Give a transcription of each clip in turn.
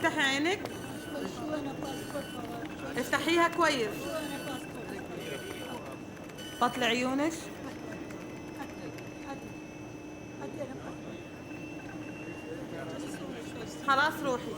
افتحي عينك، افتحيها كويس، بطلي عيونك. خلاص روحي.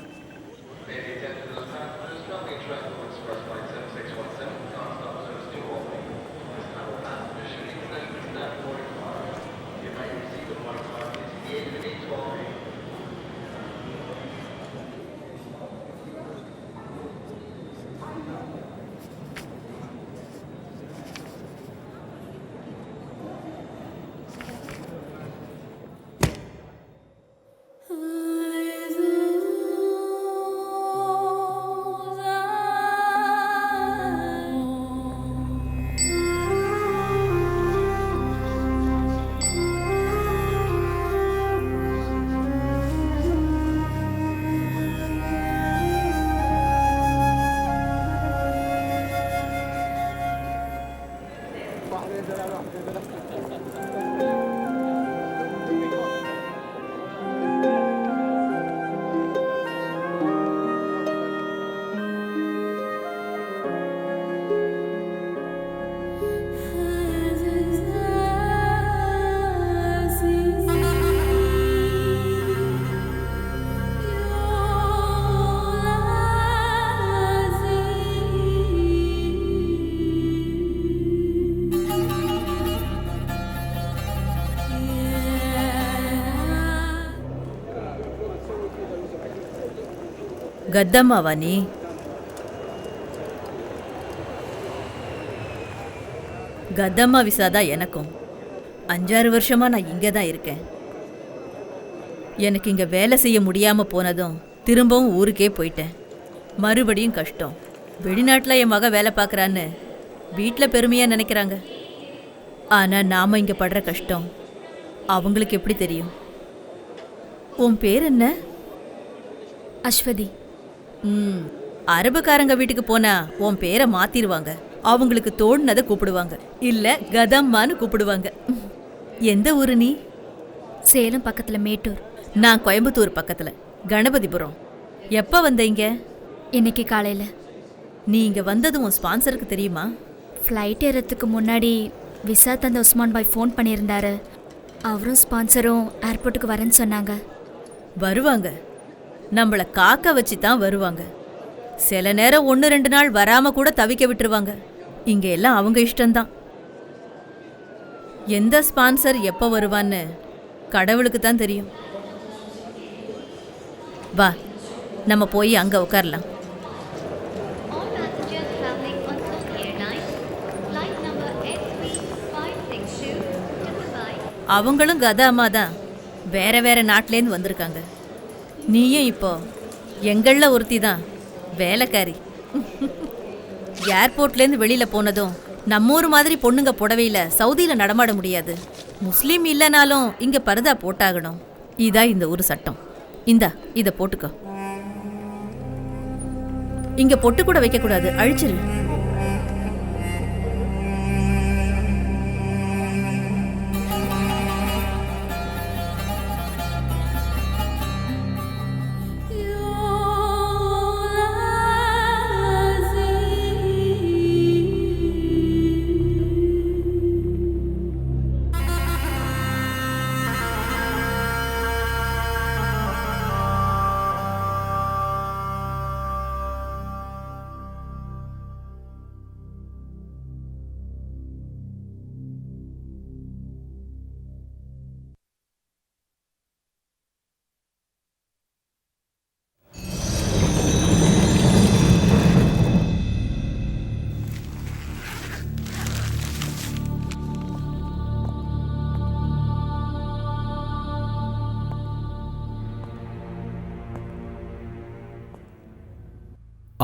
கத்தம்மாவா நீ? கத்தம்மா விசாதான் எனக்கும். 5-6 வருஷமா நான் இங்கே தான் இருக்கேன். எனக்கு இங்கே வேலை செய்ய முடியாமல் போனதும் திரும்பவும் ஊருக்கே போயிட்டேன். மறுபடியும் கஷ்டம். வெளிநாட்டில் என் மக வேலை பார்க்குறான்னு வீட்டில் பெருமையாக நினைக்கிறாங்க. ஆனால் நாம் இங்கே படுற கஷ்டம் அவங்களுக்கு எப்படி தெரியும்? உன் பேர் என்ன? அஸ்வதி. அரபுக்காரங்க வீட்டுக்கு போனா உன் பேரை மாத்திருவாங்க. அவங்களுக்கு தோணுனதை கூப்பிடுவாங்க, இல்ல கதம்மான்னு கூப்பிடுவாங்க. எந்த ஊரு நீ? சேலம் பக்கத்துல மேட்டூர். நான் கோயம்புத்தூர் பக்கத்துல கணபதிபுரம். எப்ப வந்த இங்க? இன்னைக்கு காலையில. நீ இங்க வந்தது உன் ஸ்பான்சருக்கு தெரியுமா? ஃப்ளைட் ஏறதுக்கு முன்னாடி விசா தந்த உஸ்மான் பாய் ஃபோன் பண்ணியிருந்தாரு. அவரும் ஸ்பான்சரும் ஏர்போர்ட்டுக்கு வரேன்னு சொன்னாங்க. வருவாங்க, நம்மளை காக்க வச்சு தான் வருவாங்க. சில நேரம் 1-2 நாள் வராம கூட தவிக்க விட்டுருவாங்க. இங்க எல்லாம் அவங்க இஷ்டம்தான். எந்த ஸ்பான்சர் எப்போ வருவான்னு கடவுளுக்கு தான் தெரியும். வா, நம்ம போய் அங்க உட்காரலாம். அவங்களும் கதாமா தான், வேற வேற நாட்டிலேருந்து வந்திருக்காங்க. நீயும் இப்போ எங்களில் ஒருத்தி தான், வேலைக்காரி. ஏர்போர்ட்லேருந்து வெளியில் போனதும் நம்ம ஊர் மாதிரி பொண்ணுங்க புடவையில் சவுதியில் நடமாட முடியாது. முஸ்லீம் இல்லைனாலும் இங்கே பர்தா போட்டாகணும். இதான் இந்த ஊர் சட்டம். இந்தா இதை போட்டுக்கோ. இங்கே பொட்டு கூட வைக்கக்கூடாது, அழிச்சிரு.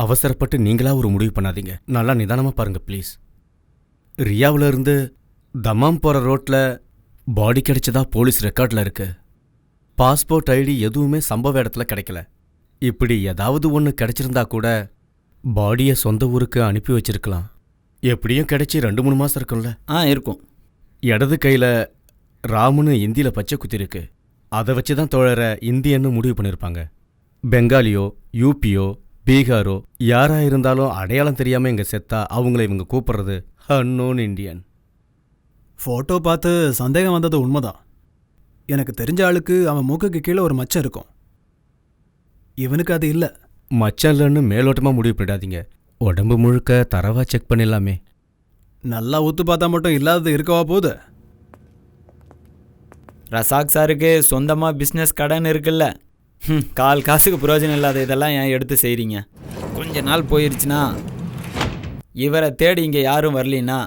அவசரப்பட்டு நீங்களா ஒரு முடிவு பண்ணாதீங்க. நல்லா நிதானமாக பாருங்க ப்ளீஸ். ரியாவில் இருந்து தமாம் போகிற ரோட்டில் பாடி கிடைச்சதா போலீஸ் ரெக்கார்டில் இருக்கு. பாஸ்போர்ட் ஐடி எதுவுமே சம்பவ இடத்துல கிடைக்கல. இப்படி ஏதாவது ஒன்று கிடைச்சிருந்தா கூட பாடியை சொந்த ஊருக்கு அனுப்பி வச்சிருக்கலாம். எப்படியும் கிடைச்சி 2-3 மாதம் இருக்கும்ல? இருக்கும். இடது கையில் ராமுன்னு இந்தியில் பச்சை குத்திருக்கு. அதை வச்சு தான் தோழரை இந்தியன்னு முடிவு பண்ணியிருப்பாங்க. பெங்காலியோ யூபியோ பீகாரோ யாரா இருந்தாலும் அடையாளம் தெரியாம இங்க செத்தா அவங்கள இவங்க கூப்பிடுறது அன்னோன் இண்டியன். ஃபோட்டோ பார்த்து சந்தேகம் வந்தது உண்மைதான். எனக்கு தெரிஞ்ச ஆளுக்கு அவன் மூக்குக்கு கீழே ஒரு மச்சம் இருக்கும். இவனுக்கு அது இல்லை. மச்சம் இல்லைன்னு மேலோட்டமா முடிவு பண்ணிடாதீங்க. உடம்பு முழுக்க தரவா செக் பண்ணிடலாமே. நல்லா ஊத்து பார்த்தா மட்டும் இல்லாதது இருக்கவா போகுது? ரசாக் சாருக்கு சொந்தமாக பிஸ்னஸ் கடன் இருக்குல்ல. கால் காசுக்கு பிரயோஜனம் இல்லாத இதெல்லாம் ஏன் எடுத்து செய்கிறீங்க? கொஞ்ச நாள் போயிருச்சுன்னா இவரை தேடி இங்கே யாரும் வரலின்னா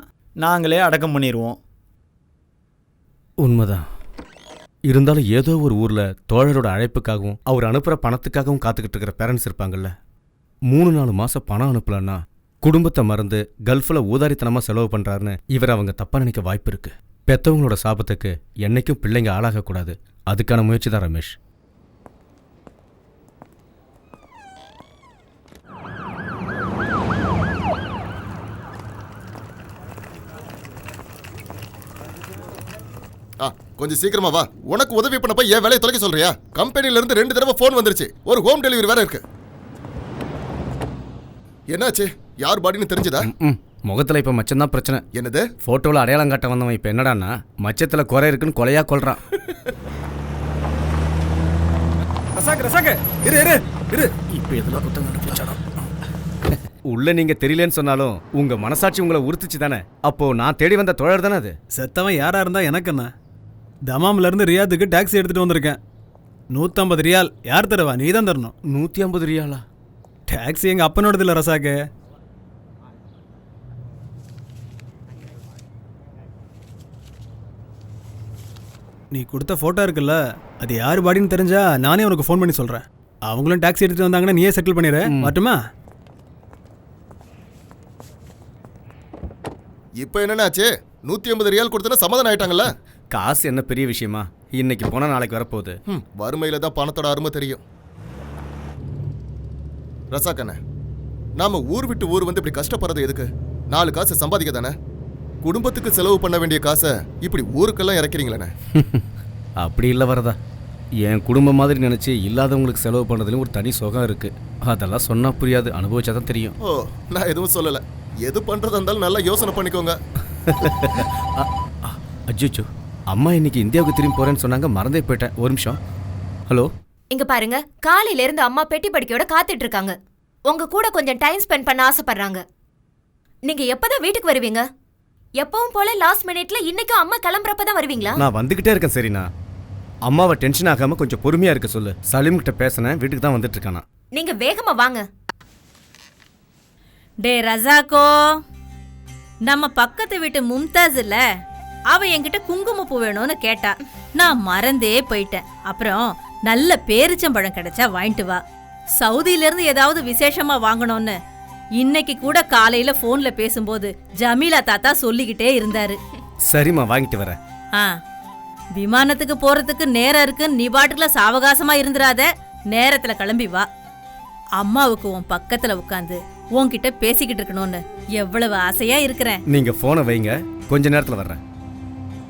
நாங்களே அடக்கம் பண்ணிடுவோம். உண்மைதான். இருந்தாலும் ஏதோ ஒரு ஊர்ல தோழரோட அழைப்புக்காகவும் அவர் அனுப்புற பணத்துக்காகவும் காத்துக்கிட்டு இருக்கிற பேரண்ட்ஸ் இருப்பாங்கல்ல. 3-4 மாசம் பணம் அனுப்பலன்னா குடும்பத்தை மறந்து கல்ஃபில் ஊதாரித்தனமா செலவு பண்றாருன்னு இவர் அவங்க தப்பா நினைக்க வாய்ப்பு இருக்கு. பெத்தவங்களோட சாபத்துக்கு என்னைக்கும் பிள்ளைங்க ஆளாகக்கூடாது. அதுக்கான முயற்சி தான் ரமேஷ். கொஞ்சம் சீக்கிரமா வா. உனக்கு உதவி பண்ணப்ப என் வேலையை தொலைக்க சொல்றியா? கம்பெனில இருந்து 2 தடவை போன் வந்துருச்சு. ஒரு ஹோம் டெலிவரி வேற இருக்கு. என்னாச்சு? யார் பாடின்னு தெரிஞ்சதா? முகத்துல இப்ப மச்சம் தான் பிரச்சனை. என்னது? போட்டோல அடையாளம் காட்ட வந்தவன் இப்ப என்னடான்னா மச்சத்துல குறை இருக்குன்னு கொலையா கொல்றான். இப்ப எதுல குத்தம் கண்டுபிடிச்சானோ? உள்ள நீங்க தெரியலன்னு சொன்னாலும் உங்க மனசாட்சி உங்களை உறுத்துச்சு தானே. அப்போ நான் தேடி வந்த தோழர் தானே அது. செத்தவன் யாரா இருந்தா எனக்கு என்ன? தமாம்ல இருந்து ரியாத்துக்கு டாக்ஸி எடுத்துட்டு வந்திருக்கேன். 150 ரியால். யார் தருவா? நீ தான் தரணும். 150 ரியாலா? டாக்ஸி எங்க அப்பனோடது இல்லை ரசாக்கு. நீ கொடுத்த ஃபோட்டோ இருக்குல்ல, அது யார் பாடின்னு தெரிஞ்சா நானே உனக்கு ஃபோன் பண்ணி சொல்கிறேன். அவங்களும் டாக்ஸி எடுத்துகிட்டு வந்தாங்கன்னா நீயே செட்டில் பண்ணிடு. மட்டுமா? இப்போ என்னன்னாச்சு? 150 ரியால் கொடுத்தா சமாதானம் ஆயிட்டாங்கல்ல? காசு என்ன பெரிய விஷயமா? இன்னைக்கு போனா நாளைக்கு வரப்போகுது. வறுமையில தான் பணத்தோட அருமை தெரியும். ரசாக்கண்ண, நாம ஊர் விட்டு ஊர் வந்து இப்படி கஷ்டப்படுறது எதுக்கு? 4 காசு சம்பாதிக்க தானே. குடும்பத்துக்கு செலவு பண்ண வேண்டிய காசை இப்படி ஊருக்கெல்லாம் இறக்கிறீங்களே. அப்படி இல்லை வரதா. என் குடும்பம் மாதிரி நினைச்சு இல்லாதவங்களுக்கு செலவு பண்ணுறதுலையும் ஒரு தனி சுகம் இருக்கு. அதெல்லாம் சொன்னா புரியாது, அனுபவிச்சாதான் தெரியும். ஓ, நான் எதுவும் சொல்லலை. எது பண்றதா இருந்தாலும் நல்லா யோசனை பண்ணிக்கோங்க. அஜிச்சோ, அம்மா இன்னைக்கு இந்தியாவுக்கு திரும்பி போறேன்னு சொன்னாங்க, மறந்தே போயிட்டேன். ஒரு நிமிஷம். ஹலோ, இங்க பாருங்க, காலையில இருந்து அம்மா பெட்டி படிக்கையோட காத்துட்டு இருக்காங்க. உங்க கூட கொஞ்சம் டைம் ஸ்பெண்ட் பண்ண ஆசைப்படுறாங்க. நீங்க எப்பதான் வீட்டுக்கு வருவீங்க? எப்பவும் போல லாஸ்ட் மினிட்ல இன்னைக்கும் அம்மா கிளம்புறப்பதான் வருவீங்களா? நான் வந்துகிட்டே இருக்கேன். சரிண்ணா, அம்மாவை டென்ஷன் ஆகாம கொஞ்சம் பொறுமையா இருக்க சொல்லு. சலீம் கிட்ட பேசினேன், வீட்டுக்கு தான் வந்துட்டு இருக்கானா. நீங்க வேகமா வாங்க. டே ரசாக்கோ, நம்ம பக்கத்து வீட்டு மும்தாஸ் இல்ல, அவ என்கிட்ட குங்குமப்பூ வேணும்னு கேட்டா. நான் மறந்தே போயிட்டேன். அப்புறம் நல்ல பேரிச்சம்பழம் கிடைச்சா வாங்கிட்டு வா. சவுதியில இருந்து ஏதாவது விசேஷமா வாங்கணும்னு இன்னைக்கு கூட காலையில போன்ல பேசும்போது ஜமீலா தாத்தா சொல்லிக்கிட்டே இருந்தாரு. சரிம்மா, வாங்கிட்டு வரேன். விமானத்துக்கு போறதுக்கு நேரம் இருக்கு, நீ பாட்டுக்குல சாவகாசமா இருந்துராத. நேரத்துல கிளம்பி வா. அம்மாவுக்கு உன் பக்கத்துல உட்காந்து உன்கிட்ட பேசிக்கிட்டு இருக்கணும்னு எவ்வளவு ஆசையா இருக்கிறேன். நீங்க போனை வைங்க, கொஞ்ச நேரத்துல வர்றேன்.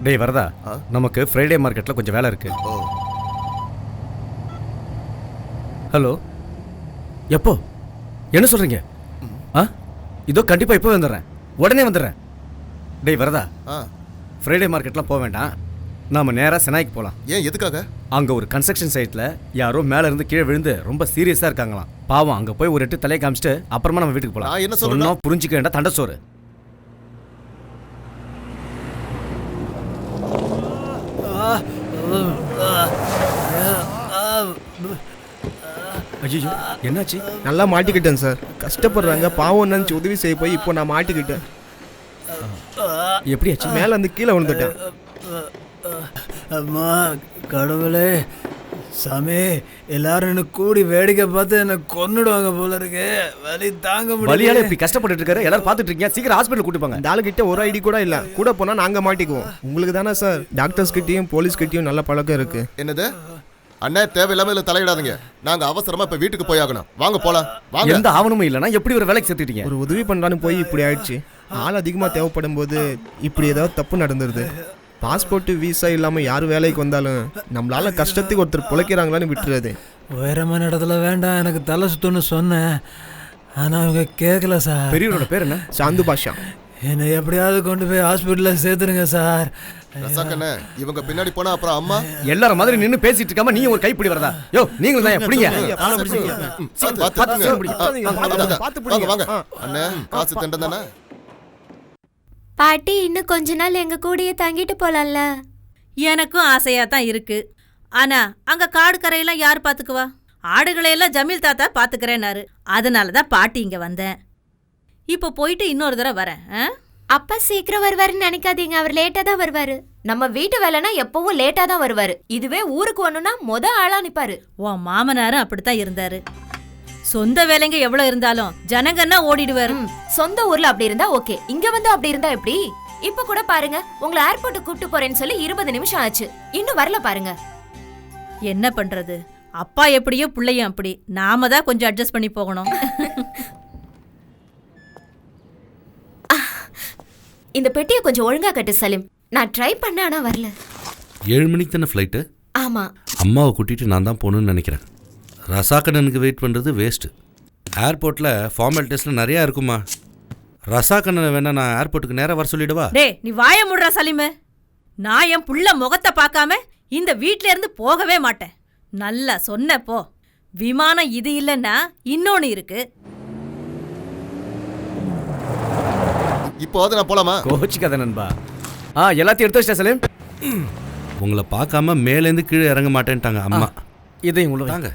டேய் வரதா, நமக்கு ஃப்ரைடே மார்க்கெட்ல கொஞ்சம் வேலை இருக்கு. ஹலோ, எப்போ? என்ன சொல்றீங்க? இதோ கண்டிப்பா இப்போ வந்துடுறேன், உடனே வந்துடுறேன். டேய் வரதா, ஃப்ரைடே மார்க்கெட்லாம் போக வேண்டாம், நாம நேரா செனாய்க்கு போலாம். ஏன், எதுக்காக? அங்க ஒரு கன்ஸ்ட்ரக்ஷன் சைட்ல யாரோ மேல இருந்து கீழே விழுந்து ரொம்ப சீரியஸா இருக்காங்களாம். பாவம், அங்க போய் ஒரு 8 தலையை காமிச்சிட்டு அப்புறமா நம்ம வீட்டுக்கு போலாம். என்ன சொல்லணும்? புரிஞ்சுக்க வேண்டாம், தண்டசோறு. ஐயோ, என்னாச்சு? நல்லா மாட்டிக்கிட்டேன் சார். கஷ்டப்படுறாங்க, பாவம் நினச்சி உதவி செய்ய போய் இப்போ நான் மாட்டிக்கிட்டேன். எப்படியாச்சு? மேலே வந்து கீழே விழுந்துட்டேன். அம்மா கடவுளே, சாமி, எல்லாரும் எனக்கு கூடி வேடிக்கை பார்த்து என்ன கொன்னுடுவாங்க போல இருக்கு. வலி தாங்க முடியல. வலியால இப்படி கஷ்டப்பட்டு இருக்காரு, எல்லாரும் பார்த்துட்டு இருக்கீங்க. சீக்கிரம் ஹாஸ்பிட்டல் கூட்டி போங்க. இந்த ஆளுகிட்ட ஒரு ஐடி கூட இல்லை. கூட போனால் நாங்கள் மாட்டிக்குவோம். உங்களுக்கு தானே சார் டாக்டர்ஸ் கிட்டேயும் போலீஸ் கிட்டேயும் நல்ல பழக்கம் இருக்கு. என்னது அண்ணா? தேவையில்லாம இதுல தலையிடாதீங்க. நாங்க அவசரமா இப்ப வீட்டுக்கு போய் ஆகணும். வாங்க போலாம். வாங்க. எந்த ஆவணமும் இல்லைன்னா எப்படி ஒரு வேலைக்கு சேர்த்துட்டீங்க? ஒரு உதவி பண்ணலான்னு போய் இப்படி ஆயிடுச்சு. ஆள் அதிகமாக தேவைப்படும் போது இப்படி ஏதாவது தப்பு நடந்துருது. பாஸ்போர்ட்டு விசா இல்லாமல் யார் வேலைக்கு வந்தாலும் நம்மளால கஷ்டத்துக்கு ஒருத்தர் பிழைக்கிறாங்களான்னு விட்டுறது. உயரமான இடத்துல வேண்டாம், எனக்கு தலை சுத்துன்னு சொன்னேன். ஆனால் அவங்க கேட்கல சார். பெரியவரோட பேர் என்ன? சாந்து பாஷா. என்னை எப்படியாவது கொண்டு போய் ஹாஸ்பிட்டலில் சேர்த்துருங்க சார். ரசாக்கண்ணே, இவங்க பின்னாடி போனா அப்புறம் அம்மா எல்லாரும் மாதிரி நின்னு பேசிட்டு இருக்காம நீ ஒரு கைப்பிடி வரதா? யோ நீங்களும் தான் எப்படிங்க? வாங்க அண்ணே, காசு தண்டம் தானே. பாட்டி இன்னும் கொஞ்ச நாள் எங்க கூடயே தங்கிட்டு போலாம்ல. எனக்கும் ஆசையா தான் இருக்கு. ஆனா அங்க காடு கரையெல்லாம் யார் பாத்துக்குவா? ஆடுகளையெல்லாம் ஜமீல் தாத்தா பாத்துக்கிறேன்னாரு. அதனால தான் பாட்டி இங்க வந்தேன். இப்போ போயிட்டு இன்னொரு தடவை வரேன். அப்பா சீக்கிரம் வருவாருன்னு நினைக்காதீங்க, அவர் லேட்டா தான் வருவாரு. நம்ம வீட்டு வேலைனா எப்பவும் லேட்டா தான் வருவாரு. இதுவே ஊருக்கு வரணும்னா ஆளா நிப்பாரு. உன் மாமனாரும் அப்படித்தான் இருந்தாரு. சொந்த வேலைங்க எவ்வளவு இருந்தாலும் ஜனங்கன்னா ஓடிடுவாரு. சொந்த ஊர்ல அப்படி இருந்தா ஓகே, இங்க வந்து அப்படி இருந்தா எப்படி? இப்ப கூட பாருங்க, உங்களை ஏர்போர்ட் கூப்பிட்டு போறேன்னு சொல்லி 20 நிமிஷம் ஆச்சு, இன்னும் வரல பாருங்க. என்ன பண்றது? அப்பா எப்படியோ பிள்ளையும் அப்படி. நாம தான் கொஞ்சம் அட்ஜஸ்ட் பண்ணி போகணும். இந்த பெட்டியை கொஞ்சம் ஒழுங்கா கட்டு சலீம். நான் ட்ரை பண்ண, ஆனா வரல. 7 மணிக்கு தானே ஃப்ளைட்டு? ஆமா. அம்மாவை கூட்டிகிட்டு நான் தான் போகணுன்னு நினைக்கிறேன். ரசாக்கண்ணனுக்கு வெயிட் பண்ணுறது வேஸ்ட்டு. ஏர்போர்ட்டில் ஃபார்மாலிட்டிஸில் நிறையா இருக்குமா. ரசாக்கண்ணனை வேணா நான் ஏர்போர்ட்டுக்கு நேராக வர சொல்லிடுவா? நீ வாய முடுறா சலீமு. நான் என் புள்ள முகத்தை பார்க்காம இந்த வீட்ல இருந்து போகவே மாட்டேன். நல்லா சொன்னப்போ. விமானம் இது இல்லைன்னா இன்னொன்னு இருக்கு. இப்போது நான் போலாமா? கோச்சிக்காத நண்பா. எல்லாத்தையும் எடுத்து வச்சிட்டேன் சலீம். உங்களை பார்க்காம மேலேருந்து கீழே இறங்க மாட்டேன்ட்டாங்க அம்மா. இதையும் உள்ள வாங்க.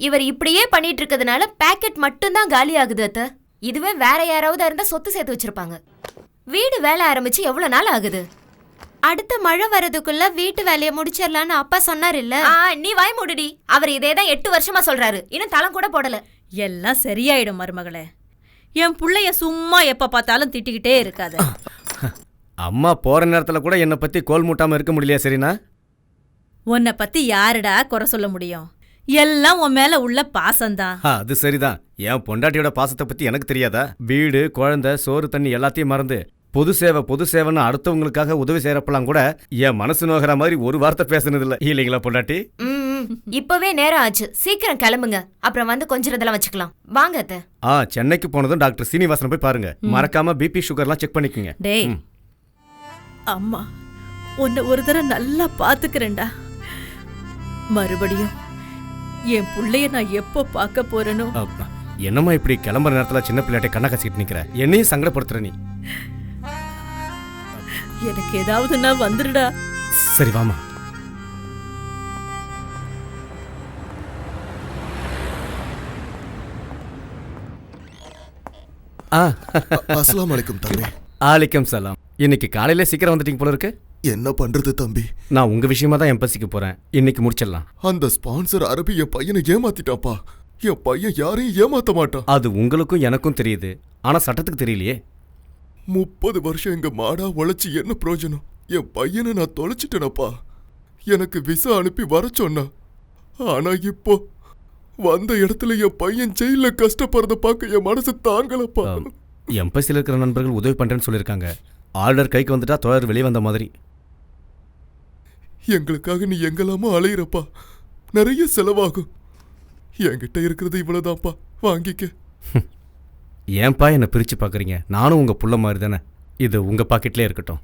இவர் இப்படியே பண்ணிட்டு இருக்கிறதுனால பேக்கெட் மட்டும்தான் காலி ஆகுது அத்த. இதுவே வேற யாராவது இருந்தா சொத்து சேர்த்து வச்சிருப்பாங்க. வீடு வேலை ஆரம்பிச்சு எவ்வளவு நாள் ஆகுது? அடுத்த மழை வரதுக்குள்ள வீட்டு வேலையை முடிச்சிடலான்னு அப்பா சொன்னார் இல்ல? நீ வாய் மூடுடி. அவர் இதேதான் 8 வருஷமா சொல்றாரு, இன்னும் தளம் கூட போடல. எல்லாம் சரியாயிடும் மருமகளே. என் புள்ளைய சும்மா எப்ப பார்த்தாலும் திட்டிக்கிட்டே இருக்காத. அம்மா போற நேரத்துல கூட என்னை பத்தி கோல் மூட்டாம இருக்க முடியலையா? சரினா உன்னை பத்தி யாருடா குறை சொல்ல முடியும்? எல்லாம் உன் மேல உள்ள பாசம்தான். அது சரிதான். என் பொண்டாட்டியோட பாசத்தை பத்தி எனக்கு தெரியாதா? வீடு, குழந்தை, சோறு, தண்ணி எல்லாத்தையும் மறந்து பொது சேவைன்னு அடுத்தவங்களுக்காக உதவி செய்யறப்பெல்லாம் கூட என் மனசு நோகிற மாதிரி ஒரு வார்த்தை பேசுனது இல்ல. இல்லைங்களா பொண்டாட்டி? இப்பவே நேரம் ஆச்சு, சீக்கிரம் கிளம்புங்க. அப்புறம் வந்து கொஞ்சம் இதெல்லாம் வச்சுக்கலாம். வாங்க அத்தை. சென்னைக்கு போனதும் டாக்டர் சீனிவாசனை போய் பாருங்க. மறக்காம பிபி சுகர்லாம் செக் பண்ணிக்கோங்க. டேய் அம்மா, உன்னை ஒரு தடவை நல்லா பாத்துக்கிறேன்டா. மறுபடியும் என் புள்ளைய நான் எப்போ பார்க்க போறேனோ. என்னம்மா இப்படி கிளம்புற நேரத்துல சின்ன பிள்ளையாட்டை கண்ணை கசிக்கிட்டு நிக்கிற? என்னையும் சங்கடப்படுத்துற நீ. எனக்கு ஏதாவதுன்னா வந்துடுடா. சரி வாமா. அஸ்ஸலாமு அலைக்கும் தம்பி. ஆலைக்கும் சலாம். இன்னைக்கு காலையில சீக்கிரம் வந்துட்டீங்க போல இருக்கு. என்ன பண்றது தம்பி? நான் உங்க விஷயமா தான் எம்பசிக்கு போறேன். இன்னைக்கு முடிச்சிடலாம். அந்த ஸ்பான்சர் அரபி என் பையனை ஏமாத்திட்டாப்பா. என் பையன் யாரையும் ஏமாத்த மாட்டான். அது உங்களுக்கும் எனக்கும் தெரியுது, ஆனா சட்டத்துக்கு தெரியலையே. 30 வருஷம் எங்க மாடா உழைச்சி என்ன பிரயோஜனம்? என் பையனை நான் தொலைச்சிட்டேனப்பா. எனக்கு விசா அனுப்பி வர சொன்னா, ஆனா இப்போ வந்த இடத்துல என் பையன் ஜெயில கஷ்டப்படுறத பார்க்க என் மனசு தாங்கலப்பா. எம்பசியில் இருக்கிற நண்பர்கள் உதவி பண்றேன்னு சொல்லியிருக்காங்க. ஆர்டர் கைக்கு வந்துட்டா தோழர் வெளியே வந்த மாதிரி. எங்களுக்காக நீ எங்கெல்லாமோ அலையிறப்பா. நிறைய செலவாகும். என்கிட்ட இருக்கிறது இவ்வளவுதான்ப்பா, வாங்கிக்க. ஏன்பா என்னை பிரிச்சு பாக்குறீங்க? நானும் உங்க புள்ள மாதிரி தானே. இது உங்க பாக்கெட்லயே இருக்கட்டும்.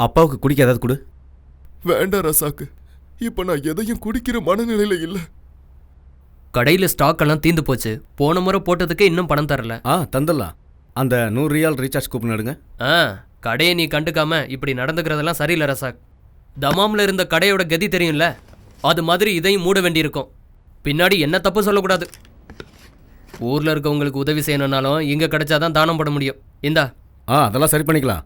அப்பாவுக்கு குடிக்க ஏதாவது கொடு. வேண்டாம் ரசாக்கு, இப்ப நான் எதையும் குடிக்கிற மனநிலையில இல்ல. கடையில் ஸ்டாக் எல்லாம் தீந்து போச்சு. போன முறை போட்டதுக்கு இன்னும் பணம் தரல. தந்துடலாம். அந்த 100 ரியால் ரீசார்ஜ் கூப்பன் எடுங்க. கடையை நீ கண்டுக்காம இப்படி நடந்துக்கிறதெல்லாம் சரியில்லை ரசாக். தமாமில் இருந்த கடையோட கதி தெரியும்ல, அது மாதிரி இதையும் மூட வேண்டியிருக்கும். பின்னாடி என்ன தப்பு சொல்லக்கூடாது. ஊரில் இருக்கவங்களுக்கு உதவி செய்யணும்னாலும் இங்கே கிடைச்சாதான் தானம் பண்ண முடியும். இந்தா. அதெல்லாம் சரி பண்ணிக்கலாம்.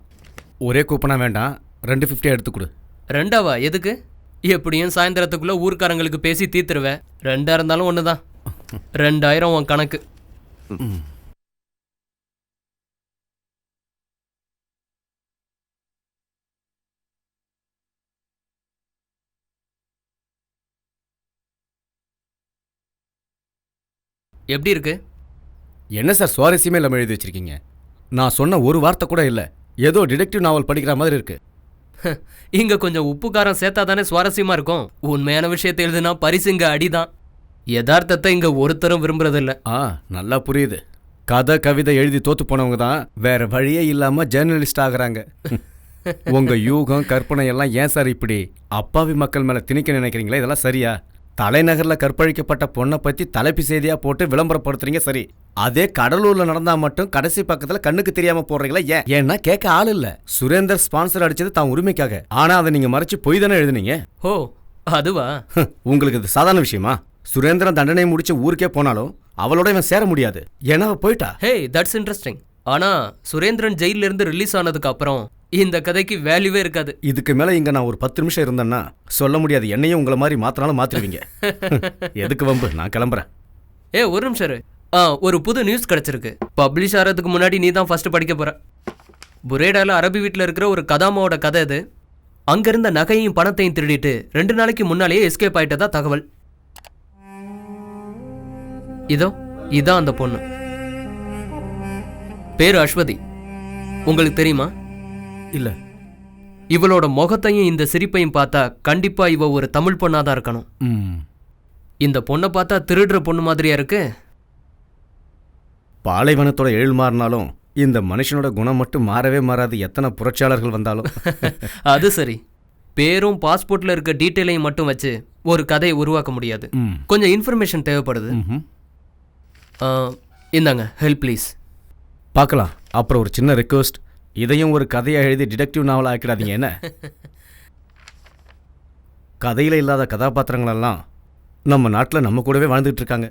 ஒரே கூப்பனா வேண்டாம், 250 எடுத்து கொடு. 2ஆவா? எதுக்கு? எப்படியும் சாயந்தரத்துக்குள்ளே ஊர்க்காரங்களுக்கு பேசி தீர்த்துருவேன். 2 இருந்தாலும் ஒன்று தான். 2000 உன் கணக்கு. எப்படி இருக்கு? என்ன சார் சுவாரஸ்யமே இல்லாமல் எழுதி வச்சிருக்கீங்க? நான் சொன்ன ஒரு வார்த்தை கூட இல்லை. ஏதோ டிடெக்டிவ் நாவல் படிக்கிற மாதிரி இருக்கு. இங்க கொஞ்சம் உப்பு காரம் சேர்த்தா தானே சுவாரஸ்யமா இருக்கும். உண்மையான விஷயத்தை எழுதுனா பரிசு இங்க அடிதான். யதார்த்தத்தை இங்க ஒருத்தரும் விரும்புறதில்ல. நல்லா புரியுது. கதை கவிதை எழுதி தோத்து போனவங்க தான் வேற வழியே இல்லாம ஜேர்னலிஸ்ட் ஆகுறாங்க. உங்க யூகம் கற்பனை எல்லாம் ஏன் சார் இப்படி அப்பாவி மக்கள் மேல திணிக்க நினைக்கிறீங்களா? இதெல்லாம் சரியா? தலைநகர்ல கற்பழிக்கப்பட்ட பொண்ணை பத்தி தலைப்பு செய்தியா போட்டு விளம்பரப்படுத்துறீங்க சரி. அதே கடலூர்ல நடந்தா மட்டும் கடைசி பக்கத்துல கண்ணுக்கு தெரியாம போடுறீங்களா? ஏன்? ஏன்னா கேட்க ஆள் இல்ல. சுரேந்தர் ஸ்பான்சர் அடிச்சது தான் உரிமைக்காக. ஆனா அதை நீங்க மறைச்சு பொய் தானே எழுதுனீங்க. ஓ அதுவா? உங்களுக்கு இது சாதாரண விஷயமா? சுரேந்திரன் தண்டனை முடிச்சு ஊருக்கே போனாலும் அவளோட இவன் சேர முடியாது. ஏன்னா போயிட்டா. ஹே தட்ஸ் இன்ட்ரெஸ்டிங். ஆனா சுரேந்திரன் ஜெயில இருந்து ரிலீஸ் ஆனதுக்கு அப்புறம் இந்த கதைக்கு வேல்யூவே இருக்காது. இதுக்கு மேல இங்க நான் ஒரு 10 நிமிஷம் இருந்தேன்னா சொல்ல முடியாது. என்னையும் உங்களை மாதிரி மாத்தினாலும் மாத்திருவீங்க. எதுக்கு வம்பு? நான் கிளம்புறேன். ஒரு நிமிஷம் இரு. ஒரு புது நியூஸ் கிடைச்சிருக்கு. பப்ளிஷ் ஆகிறதுக்கு முன்னாடி நீ தான் ஃபர்ஸ்ட் படிக்க போற. புரேடால அரபி வீட்டில் இருக்கிற ஒரு கதாமாவோட கதை இது. அங்க இருந்த நகையும் பணத்தையும் திருடிட்டு 2 நாளைக்கு முன்னாலேயே எஸ்கேப் ஆயிட்டதா தகவல். இதோ இதான் அந்த பொண்ணு. பேரு அஸ்வதி. உங்களுக்கு தெரியுமா? இல்ல. இவளோட முகத்தையும் இந்த சிரிப்பையும் பார்த்தா கண்டிப்பா இவ ஒரு தமிழ் பொண்ணாதான் இருக்கணும். இந்த பொண்ணை பார்த்தா திருடுற பொண்ணு மாதிரியா இருக்கு. பாலைவனத்தோட எழில் மாறினாலும் இந்த மனுஷனோட குணம் மட்டும் மாறவே மாறாது. எத்தனை புரட்சியாளர்கள் வந்தாலும். அது சரி. பேரும் பாஸ்போர்ட்ல இருக்க டீட்டெயிலையும் மட்டும் வச்சு ஒரு கதையை உருவாக்க முடியாது. கொஞ்சம் இன்ஃபர்மேஷன் தேவைப்படுது. இந்தாங்க ஹெல்ப் ப்ளீஸ். பார்க்கலாம். அப்புறம் ஒரு சின்ன ரிக்வெஸ்ட், இதையும் ஒரு கதையை எழுதி டிடெக்டிவ் நாவல் ஆக்கிடாதீங்க. என்ன? கதையில் இல்லாத கதாபாத்திரங்களெல்லாம் நம்ம நாட்டில் நம்ம கூடவே வாழ்ந்துட்டு இருக்காங்க.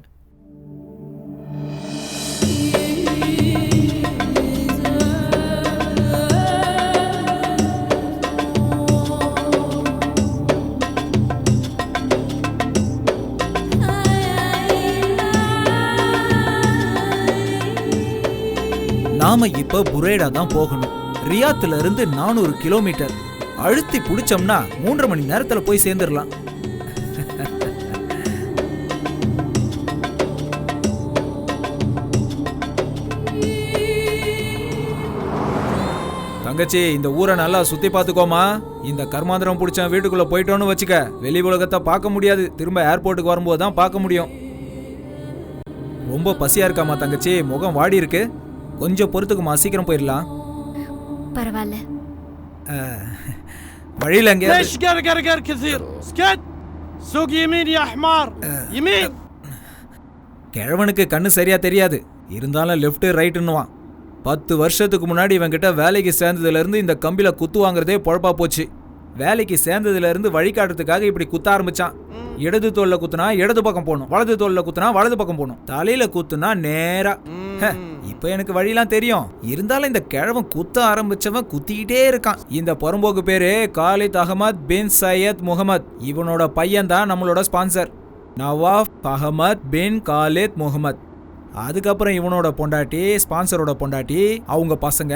நாம இப்ப புரேடா தான் போகணும். ரியாத்துல இருந்து 400 கிலோமீட்டர். அழுத்தி பிடிச்சோம்னா 3.5 மணி நேரத்துல போய் சேர்ந்துடலாம். தங்கச்சி, இந்த ஊரை நல்லா சுத்தி பாத்துக்கோமா. இந்த கர்மாந்திரம் பிடிச்ச வீட்டுக்குள்ள போயிட்டோன்னு வச்சுக்க, வெளி உலகத்தை பார்க்க முடியாது. திரும்ப ஏர்போர்ட்டுக்கு வரும்போது தான் பார்க்க முடியும். ரொம்ப பசியா இருக்காமா தங்கச்சி? முகம் வாடி இருக்கு. கொஞ்சம் பொறுத்துக்குமா, சீக்கிரம் போயிடலாம். பரவாயில்ல. வழியில எங்க ليش قرقر كثير اسكت سوق يمين يا حمار يمين. கிழவனுக்கு கண்ணு சரியா தெரியாது, இருந்தாலும் லெஃப்ட் ரைட்டுன்னுவான். 10 வருஷத்துக்கு முன்னாடி இவன் கிட்ட வேலைக்கு சேர்ந்ததுல இருந்து இந்த கம்பில குத்து வாங்குறதே பொழப்பா போச்சு. வேலைக்கு சேர்ந்ததுல இருந்து வழிகாட்டுறதுக்காக இப்படி குத்த ஆரம்பிச்சான். இடது தோல்ல குத்துனா இடது பக்கம் போகணும், வலது தோல்ல குத்துனா வலது பக்கம் போகணும், தலையில குத்துனா நேரா. இப்ப எனக்கு வழியெல்லாம் தெரியும், இருந்தாலும் இந்த கிழவன் குத்த ஆரம்பிச்சவன் குத்திக்கிட்டே இருக்கான். இந்த புறம்போக்கு பேரு காலித் அகமத் பின் சையத் முகமது. இவனோட பையன் தான் நம்மளோட ஸ்பான்சர் நவாஃப் அகமத் பின் காலித் முகமது. அதுக்கப்புறம் இவனோட பொண்டாட்டி, ஸ்பான்சரோட பொண்டாட்டி, அவங்க பசங்க.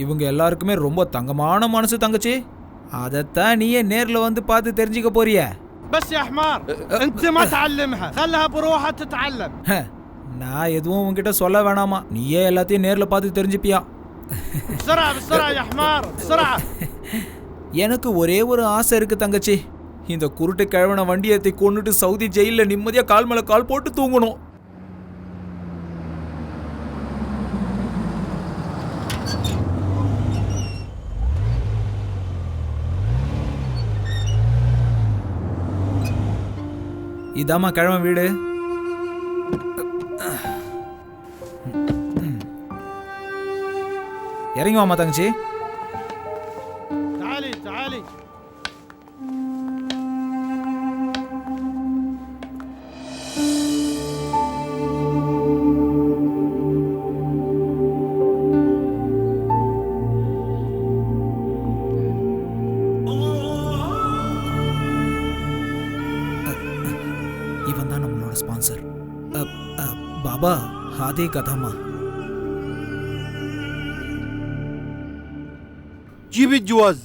இவங்க எல்லாருக்குமே ரொம்ப தங்கமான மனசு தங்கச்சி. அதத்தான் நீயே நேர்ல வந்து பார்த்து தெரிஞ்சுக்க போறிய. بس يا حمار انت ما تعلمها خلها بروحها تتعلم. நான் எதுவும் உன்கிட்ட சொல்ல வேணாமா, நீயே எல்லாத்தையும் நேர்ல பார்த்து தெரிஞ்சுப்பியா. بسرعه بسرعه يا حمار بسرعه. எனக்கு ஒரே ஒரு ஆசை இருக்கு தங்கச்சி. இந்த குருட்டு கிழவன வண்டியத்தை கொண்டுட்டு சவுதி ஜெயில நிம்மதியா கால் மேல கால் போட்டு தூங்கணும். இதாம்மா கிழவன் வீடு. இறங்கி வாமா தங்கச்சி. تعالي تعالي. இவன் தான் நம்மளோட ஸ்பான்சர். பாபா ஹாதே கதாமா. جيب الجواز.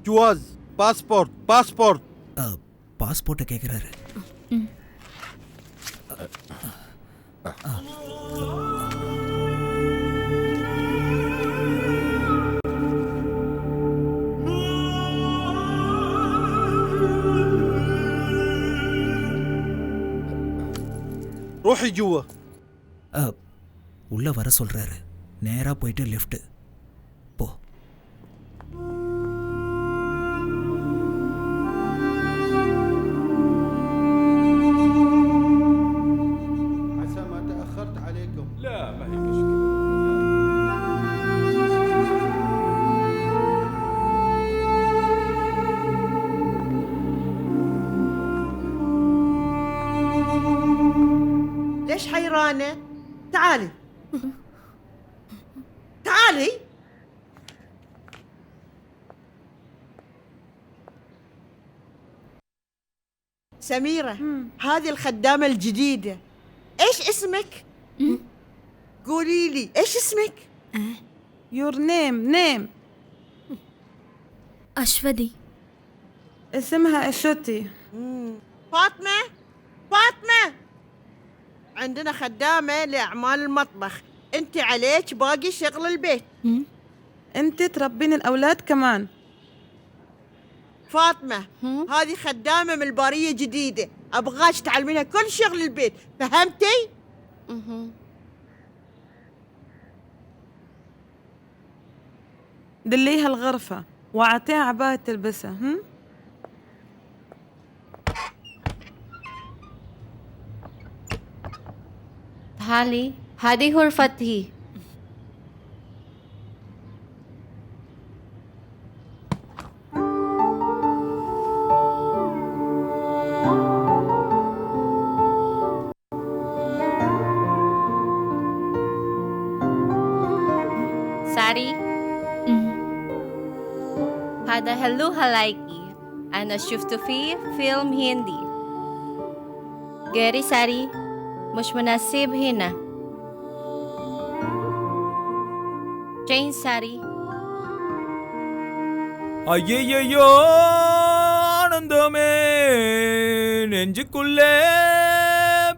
جواز باسبورت باسبورت. பாஸ்போர்ட்டை கேட்குறாரு. روحي جوا. உள்ள வர சொல்றாரு. நேரா போயிட்டு லெஃப்ட் போ. عسى ما تأخرت عليكم. لا ما هي مشكلة. ليش حيرانة؟ تعالي تعالي. سميرة هذه الخدامة الجديدة. ايش اسمك؟ قولي لي ايش اسمك؟ Your name. அஸ்வதி. اسمها اشوتي. فاطمة عندنا خدامة لأعمال المطبخ، انت عليك باقي شغل البيت. انت تربين الاولاد كمان. فاطمة هذه خدامة من البارية جديدة، أبغاك تعلمينها كل شغل البيت، فهمتي؟ دليها الغرفة واعطيها عباية تلبسها. تعالي هذه غرفتي. ساري هذا هلو هلايكي. أنا شفته في فيلم هندي. غيري ساري مش مناسب هنا. جين ساري. ஐயையோ ஆனந்தமே நெஞ்சுக்குள்ளே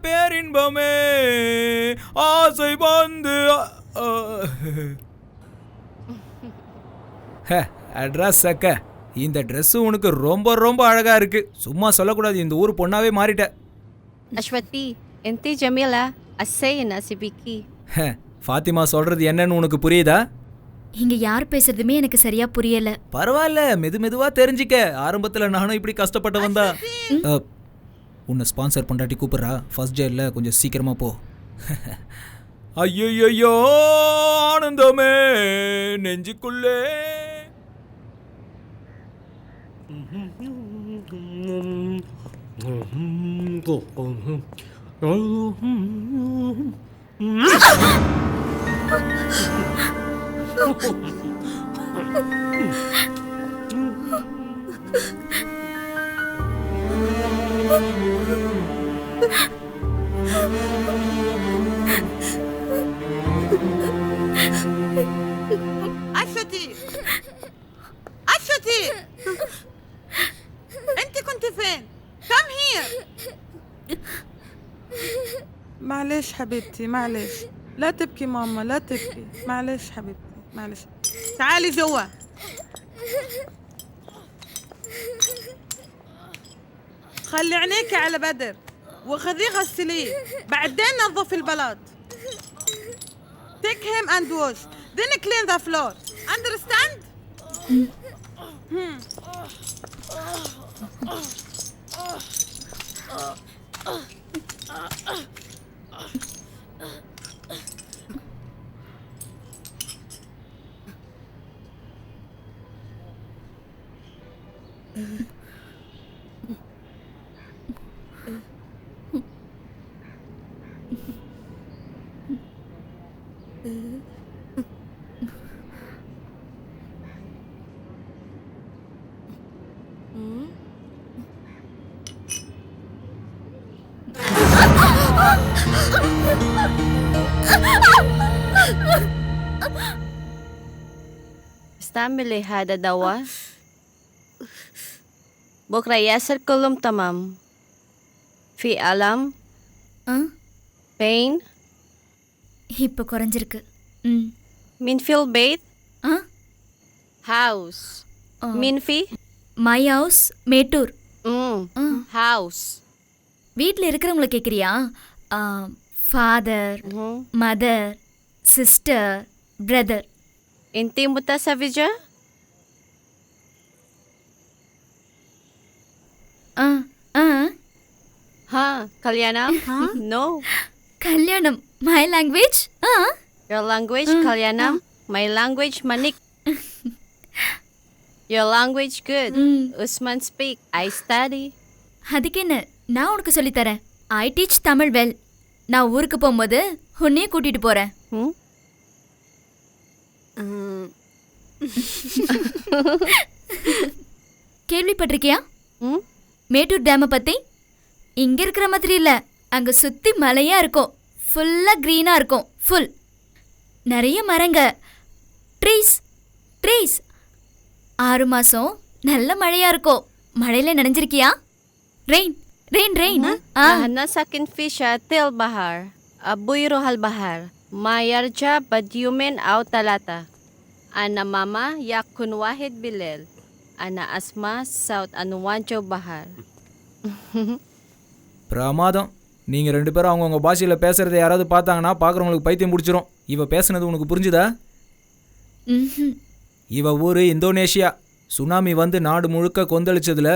பேரின்பமே ஆசை வந்து அட்ரஸ் சக்க. இந்த ட்ரெஸ் உனக்கு ரொம்ப ரொம்ப அழகா இருக்கு. சும்மா சொல்லக்கூடாது, இந்த ஊர் பொண்ணாவே மாறிட்ட. அஸ்வதி انتي جميلة السي ناسبيكي. ஃபாத்திமா சொல்றது என்னன்னு உனக்கு புரியுதா? இங்க யார் பேசுறதுமே எனக்கு சரியா புரியல. பரவாயில்ல, மெதுவா தெரிஞ்சுக்க. ஆரம்பத்துல நானும் இப்படி கஷ்டப்பட்டு வந்தா. உன்னை ஸ்பான்சர் பண்ணாட்டி கூப்பிடுறா. ஃபர்ஸ்ட் ஜெயில கொஞ்சம் சீக்கிரமா போ. ஐயையோ ஆனந்தமே நெஞ்சுக்குள்ளே. أشتي أنت كنت فين؟ Come here. معلش حبيبتي معلش، لا تبكي ماما لا تبكي، معلش حبيبتي معلش. تعالي جوا. خلي عينيك على بدر وخذيه غسليه، بعدين نظف البلاط. Take him and wash, then clean the floor. Understand? استعملي هذا دواء بكرة يصير كلهم تمام. في ألم pain இப்போ குறைஞ்சிருக்கு. مين في البيت house مين في my house Mettur. house வீட்டில் இருக்கிறவங்கள கேட்குறியா? Father, mother, sister, brother. Inti mo ta sa video? Ha, Kalyanam? No. கல்யாணம், my language? Your language, Kalyanam? My language, Manik. Your language good. Usman speak. I study. அதுக்கு என்ன, நான் உனக்கு சொல்லித்தரேன். I teach Tamil well. நான் ஊருக்கு போகும்போது உன்னையே கூட்டிட்டு போறேன். கேள்விப்பட்டிருக்கியா மேட்டூர் டேமை பத்தி? இங்க இருக்கிற மாதிரி இல்ல, அங்க சுத்தி மலையா இருக்கும், ஃபுல்லா கிரீனா இருக்கும், ஃபுல் நிறைய மரங்க, ட்ரீஸ் ட்ரீஸ். 6 மாசம் நல்ல மழையா இருக்கும். மழையில நனைஞ்சிருக்கியா? Rain rain rain. Nahana sakin fisha til bahar. Abuy rohal bahar. Mayarja badyumen aw talata. Ana mama yakun wahid bilel. Ana asma saut anuwanjo bahar. பிரமாதம். நீங்கள் 2 பேரும் அவங்கவுங்க பாஷையில் பேசுகிறத யாராவது பார்த்தாங்கன்னா பார்க்குறவங்களுக்கு பைத்தியம் பிடிச்சிரும். இவ பேசுனது உனக்கு புரிஞ்சுதா? இவ ஊர் இந்தோனேஷியா. சுனாமி வந்து நாடு முழுக்க கொந்தளிச்சதுல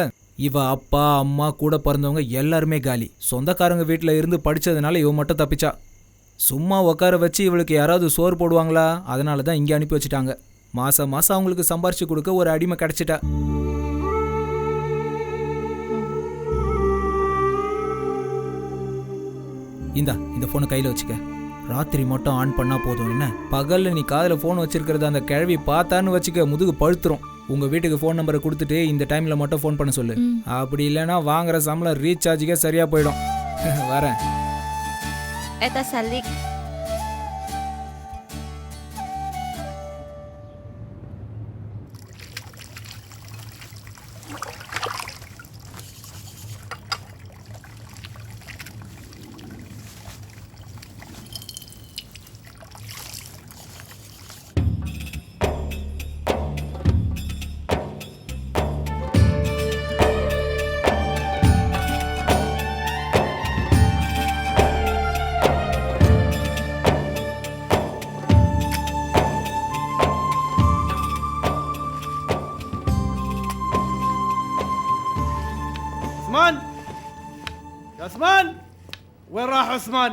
இவ அப்பா அம்மா கூட பிறந்தவங்க எல்லாருமே காலி. சொந்தக்காரங்க வீட்டில் இருந்து படித்ததுனால இவ மட்டும் தப்பிச்சா. சும்மா உட்கார வச்சு இவளுக்கு யாராவது சோறு போடுவாங்களா? அதனால தான் இங்கே அனுப்பி வச்சுட்டாங்க. மாதம் மாதம் அவங்களுக்கு சம்பாரிச்சு கொடுக்க ஒரு அடிமை கிடச்சிட்டா. இந்த ஃபோனை கையில் வச்சுக்க. ராத்திரி மட்டும் ஆன் பண்ணால் போதும். என்ன பகலில் நீ காதில் ஃபோன் வச்சிருக்கிறத அந்த கிழவி பார்த்தான்னு வச்சுக்க, முதுகு பழுத்துரும். உங்கள் வீட்டுக்கு ஃபோன் நம்பரை கொடுத்துட்டு இந்த டைமில் மட்டும் ஃபோன் பண்ண சொல்லு. அப்படி இல்லைன்னா வாங்குற சம்பளம் ரீசார்ஜுக்கே சரியாக போயிடும். வரேன். Eta salik. عثمان يا عثمان وين راح عثمان؟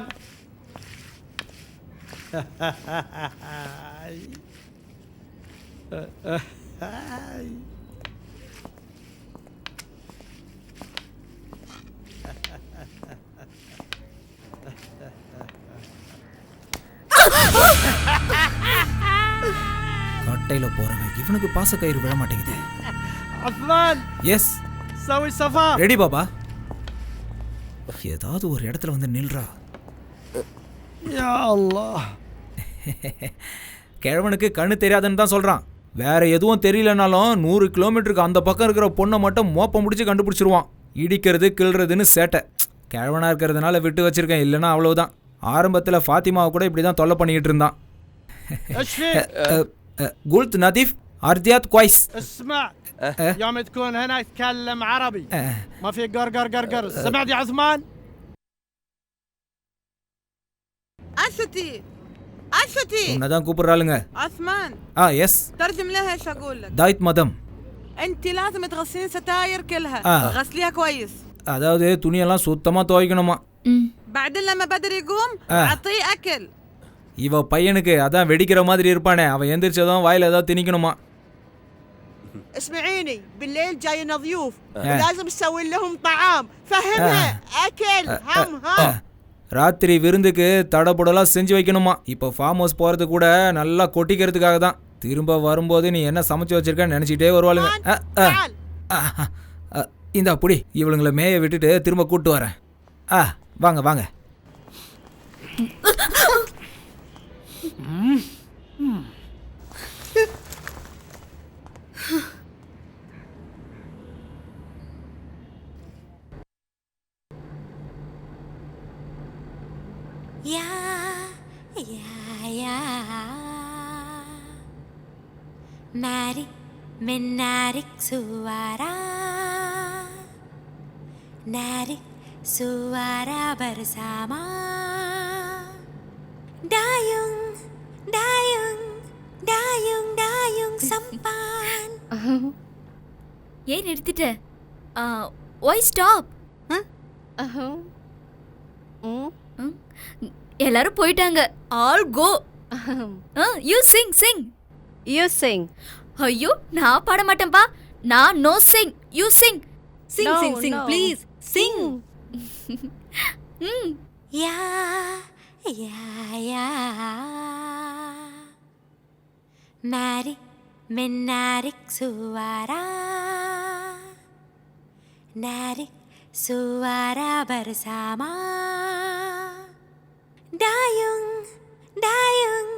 கட்டையில் போகிறவன் இவனுக்கு பாசக்கயிறு விழ மாட்டேங்குது. عثمان எஸ் سوي صفا. ரெடி பாபா. ஏதாவது ஒரு இடத்துல வந்து நில்றா. يا الله. கிழவனுக்கு கண்ணு தெரியாதுன்னு தான் சொல்கிறான். வேற எதுவும் தெரியலனாலும் 100 கிலோமீட்டருக்கு அந்த பக்கம் இருக்கிற பொண்ணை மட்டும் மோப்பம் முடிச்சு கண்டுபிடிச்சிருவான். இடிக்கிறது கிள்றதுன்னு சேட்டை. கிழவனாக இருக்கிறதுனால விட்டு வச்சிருக்கேன், இல்லைன்னா அவ்வளவுதான். ஆரம்பத்தில் ஃபாத்திமாவை கூட இப்படி தான் தொல்லை பண்ணிக்கிட்டு இருந்தான். قلت نظيف أرضيات كويس. اسمع يوم تكون هنا تكلم عربي ما في قرقر قرقر. سمعت يا عثمان؟ أشتي أشتي உன்னதான் கூப்பிடுறாளுங்க. عثمان எஸ் ترجم لها ايش اقول لك. தாய்த் மதம். انت لازم تغسلين ستاير كلها. غسليها كويس. அதாவது துணியெல்லாம் சுத்தமாக துவைக்கணுமா. بعدين لما بدر يقوم اعطيه اكل. இவ பையனுக்கு அதான் வெடிக்கிற மாதிரி இருப்பானே, அவன் எந்திரிச்சதும் வாயில ஏதாவது திணிக்கணுமா. اسمعيني بالليل جاينا ضيوف ولازم نسوي لهم طعام. فهمها اكل هم ها. ராத்திரி விருந்துக்கு தடபுடலாம் செஞ்சு வைக்கணுமா. இப்போ ஃபார்ம் ஹவுஸ் போகிறது கூட நல்லா கொட்டிக்கிறதுக்காக தான். திரும்ப வரும்போது நீ என்ன சமைச்சு வச்சிருக்கன்னு நினச்சிக்கிட்டே வருவாளுங்க. இந்த அப்படி இவளுங்களை மேய விட்டுட்டு திரும்ப கூப்பிட்டு வரேன். வாங்க வாங்க. Ya, ya, ya. Narik menarik suara, narik suara bersama. Dayung, dayung, dayung, dayung sampan. ஏன் நிறுத்திட்ட? Y stop? எல்லாரும் போயிட்டாங்க. All go. You sing sing. You sing. ஐயோ நான் பாட மாட்டேன்பா. நான் no sing. You sing. Sing, sing, sing, please. Sing. Ya, ya, ya. Mari menarik suara. Narik suara bersama. Dayung, dayung,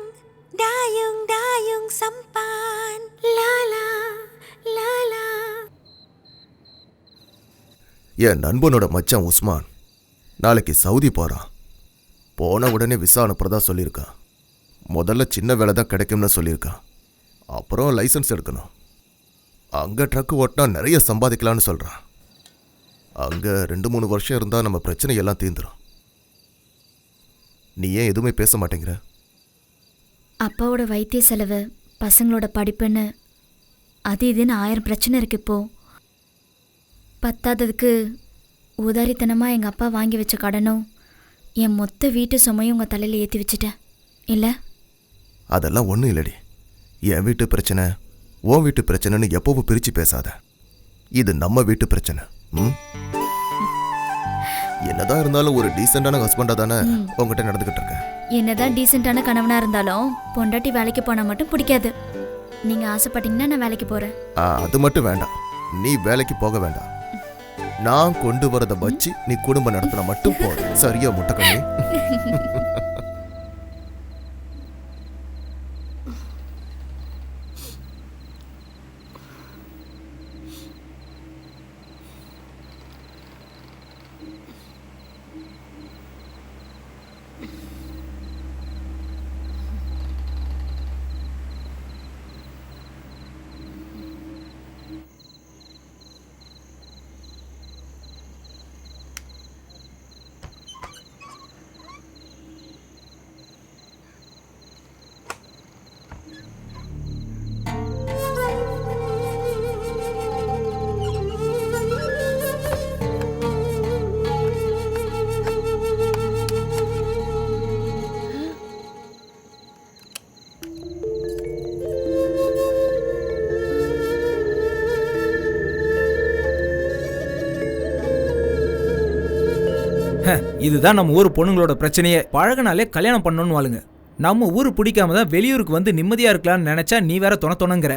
dayung, dayung sampan. La la, la la. என் நண்பனோட மச்சான் உஸ்மான் நாளைக்கு Saudi போகிறான். போன உடனே விசா அனுப்புறதா சொல்லியிருக்கான். முதல்ல சின்ன வேலை தான் கிடைக்கும்னு சொல்லியிருக்கான். அப்புறம் லைசன்ஸ் எடுக்கணும். அங்கே ட்ரக்கு ஓட்டினா நிறைய சம்பாதிக்கலான்னு சொல்கிறான். அங்கே 2-3 வருஷம் இருந்தால் நம்ம பிரச்சனையெல்லாம் தீர்ந்துடும். நீ ஏன் எதுவுமே பேச மாட்டேங்கிற? அப்பாவோட வைத்திய செலவு, பசங்களோட படிப்புன்னு அது இதுன்னு 1000 பிரச்சனை இருக்கு இப்போ. பத்தாததுக்கு உதாரித்தனமாக எங்கள் அப்பா வாங்கி வச்ச கடனும் என் மொத்த வீட்டு சுமையும் உங்கள் தலையில் ஏற்றி வச்சுட்டேன் இல்லை? அதெல்லாம் ஒன்றும் இல்லடி. என் வீட்டு பிரச்சனை உன் வீட்டு பிரச்சனைன்னு எப்பவும் பிரித்து பேசாத. இது நம்ம வீட்டு பிரச்சனை. என்னதான் இருந்தாலும் ஒரு டீசெண்டான ஹஸ்பண்டா தானே உங்ககிட்ட நடந்துகிட்டு இருக்கேன். என்னதான் டீசெண்டான கணவனாக இருந்தாலும் பொண்டாட்டி வேலைக்கு போனால் மட்டும் பிடிக்காது. நீங்கள் ஆசைப்பட்டீங்கன்னா நான் வேலைக்கு போகிறேன். அது மட்டும் வேண்டாம். நீ வேலைக்கு போக வேண்டாம். நான் கொண்டு வரதை வச்சு நீ குடும்பம் நடத்தின மட்டும் போதும். சரியா முட்டைக்கண்ணி? இதுதான் நம்ம ஊர் பொண்ணுங்களோட பிரச்சனையே. பழகினாலே கல்யாணம் பண்ணணும்னு வாளுங்க. நம்ம ஊர் பிடிக்காம தான் வெளியூருக்கு வந்து நிம்மதியா இருக்கலாம்னு நினைச்சா நீ வேற தொணங்கிற.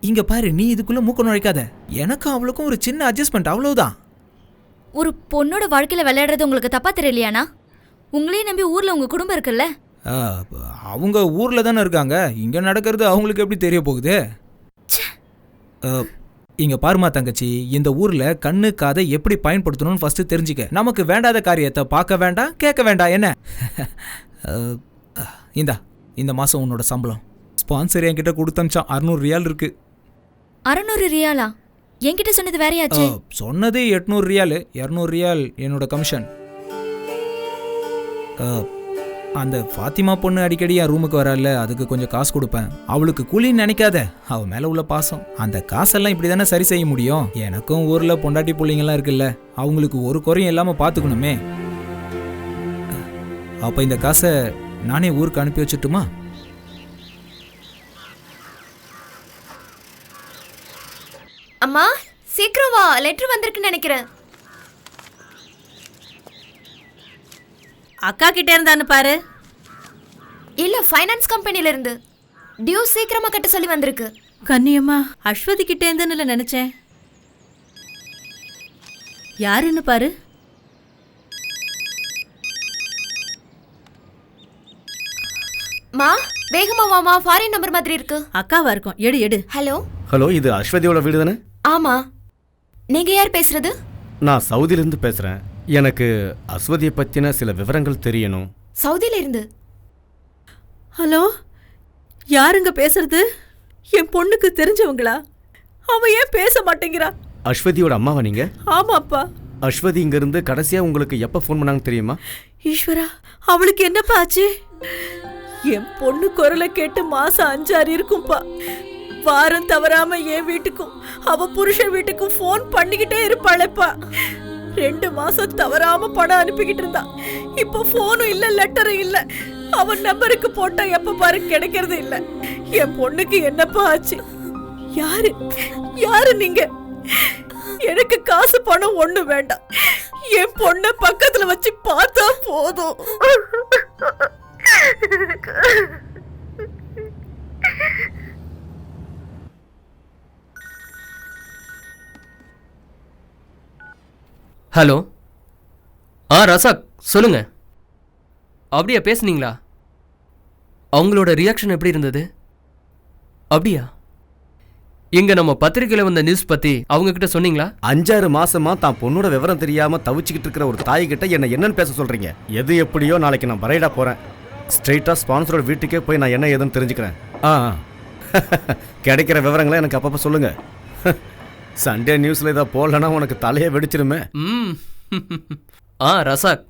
இங்க பாரு, நீ இதுக்குள்ள மூக்க நுழைக்காத. எனக்கும் அவளுக்கும் ஒரு சின்ன அட்ஜஸ்ட்மெண்ட், அவ்வளவுதான். ஒரு பொண்ணோட வாழ்க்கையில விளையாடுறது உங்களுக்கு தப்பா தெரியலையானா? உங்களையும் நம்பி ஊர்ல உங்க குடும்பம் இருக்குல்ல? அவங்க ஊர்ல தானே இருக்காங்க. இங்க நடக்கிறது அவங்களுக்கு எப்படி தெரிய போகுது? இங்க பாருமா தங்கச்சி, இந்த ஊர்ல கண்ணு காதை எப்படி பயன்படுத்தணும்னு ஃபர்ஸ்ட் தெரிஞ்சுக்க. நமக்கு வேண்டாத காரியத்தை பார்க்க வேண்டாம், கேட்க வேண்டாம். என்ன இந்த மாசம் உன்னோட சம்பளம் ஸ்பான்சர் என்கிட்ட கொடுத்தமிச்சான். 600 ரியால் இருக்கு. 600 ரியாலா? என்கிட்ட சொன்னது வேறையாச்சு. சொன்னது 800 ரியால். 200 ரியால் என்னோட கமிஷன். அந்த ஃபாத்திமா பொண்ணு அடிக்கடி என் ரூமுக்கு வரல, அதுக்கு கொஞ்சம் காசு கொடுப்பேன். அவளுக்கு கூலின்னு நினைக்காத, அவ மேல உள்ள பாசம். அந்த காசெல்லாம் இப்படி தானே சரி செய்ய முடியும். எனக்கும் ஊர்ல பொண்டாட்டி பிள்ளைங்கெல்லாம் இருக்குல்ல, அவங்களுக்கு ஒரு குறையும் இல்லாம பாத்துக்கணுமே. அப்ப இந்த காசை நானே ஊருக்கு அனுப்பி வச்சுட்டுமா? அம்மா சீக்கிரம் வா, லெட்டர் வந்திருக்குன்னு நினைக்கிறேன். அக்கா கிட்ட இருந்தான்னு பாரு. இல்ல, ஃபைனான்ஸ் கம்பெனில இருந்து டியூ சீக்கிரமா கட்ட சொல்லி வந்திருக்கு. கண்ணியம்மா, அஸ்வதி கிட்ட இருந்துன்னு நினைச்சேன். யாருன்னு பாரு. மா வேகமா வாமா, ஃபாரின் நம்பர் மாதிரி இருக்கு. அக்காவா இருக்கும், எடு எடு. ஹலோ ஹலோ, இது அஸ்வதியோட வீடு தானே? ஆமா. நீங்க யார் பேசுறது? நான் சவுதியிலிருந்து பேசுறேன். எனக்கு அஸ்வதியை பத்தின சில விவரங்கள் தெரியணும். சவுதியில இருந்து? ஹலோ, யாருங்க பேசுறது? என் பொண்ணுக்கு தெரிஞ்சவங்களா? அவ ஏன் பேச மாட்டேங்கிறா? அஸ்வதியோட அம்மாவா நீங்க? ஆமாப்பா. அஸ்வதி இங்கிருந்து கடைசியா உங்களுக்கு எப்ப ஃபோன் பண்ணாங்க தெரியுமா? ஈஸ்வரா, அவளுக்கு என்னப்பா ஆச்சு? என் பொண்ணு குரலை கேட்டு மாசம் 5-6 இருக்கும்பா. வாரம் தவறாம என் வீட்டுக்கும் அவ புருஷன் வீட்டுக்கும் ஃபோன் பண்ணிக்கிட்டே இருப்பாளேப்பா. 2 மாசம் தவறாம பணம் அனுப்பிக்கிட்டு இருந்தா. இப்போ ஃபோனும் இல்ல, லெட்டரும் இல்ல. அவன் நம்பருக்கு போட்டா எப்ப பாரு கிடைக்கிறது இல்ல. என் பொண்ணுக்கு என்னப்பா ஆச்சு? யாரு நீங்க? எனக்கு காசு பணம் ஒண்ணு வேண்டாம். என் பொண்ண பக்கத்துல வச்சு பார்த்தா போதும். ஹலோ. ரசாக் சொல்லுங்க. அப்படியா பேசுனீங்களா? அவங்களோட ரியாக்ஷன் எப்படி இருந்தது? அப்படியா? இங்க நம்ம பத்திரிகையில வந்த நியூஸ் பத்தி அவங்க கிட்ட சொன்னீங்களா? 5-6 மாசமா தான் பொண்ணோட விவரம் தெரியாம தவிச்சுக்கிட்டு இருக்கிற ஒரு தாய் கிட்ட என்ன என்னன்னு பேச சொல்றீங்க? எது எப்படியோ நாளைக்கு நான் பரைடா போறேன். ஸ்ட்ரெயிட்டா ஸ்பான்சரோட வீட்டுக்கே போய் நான் என்ன ஏதுன்னு தெரிஞ்சுக்கிறேன். கிடைக்கிற விவரங்களை எனக்கு அப்பப்ப சொல்லுங்க. சண்டே நியூஸ்ல இதை போடலன்னா உனக்கு தலையை வெடிச்சிருமே. ரசாக்,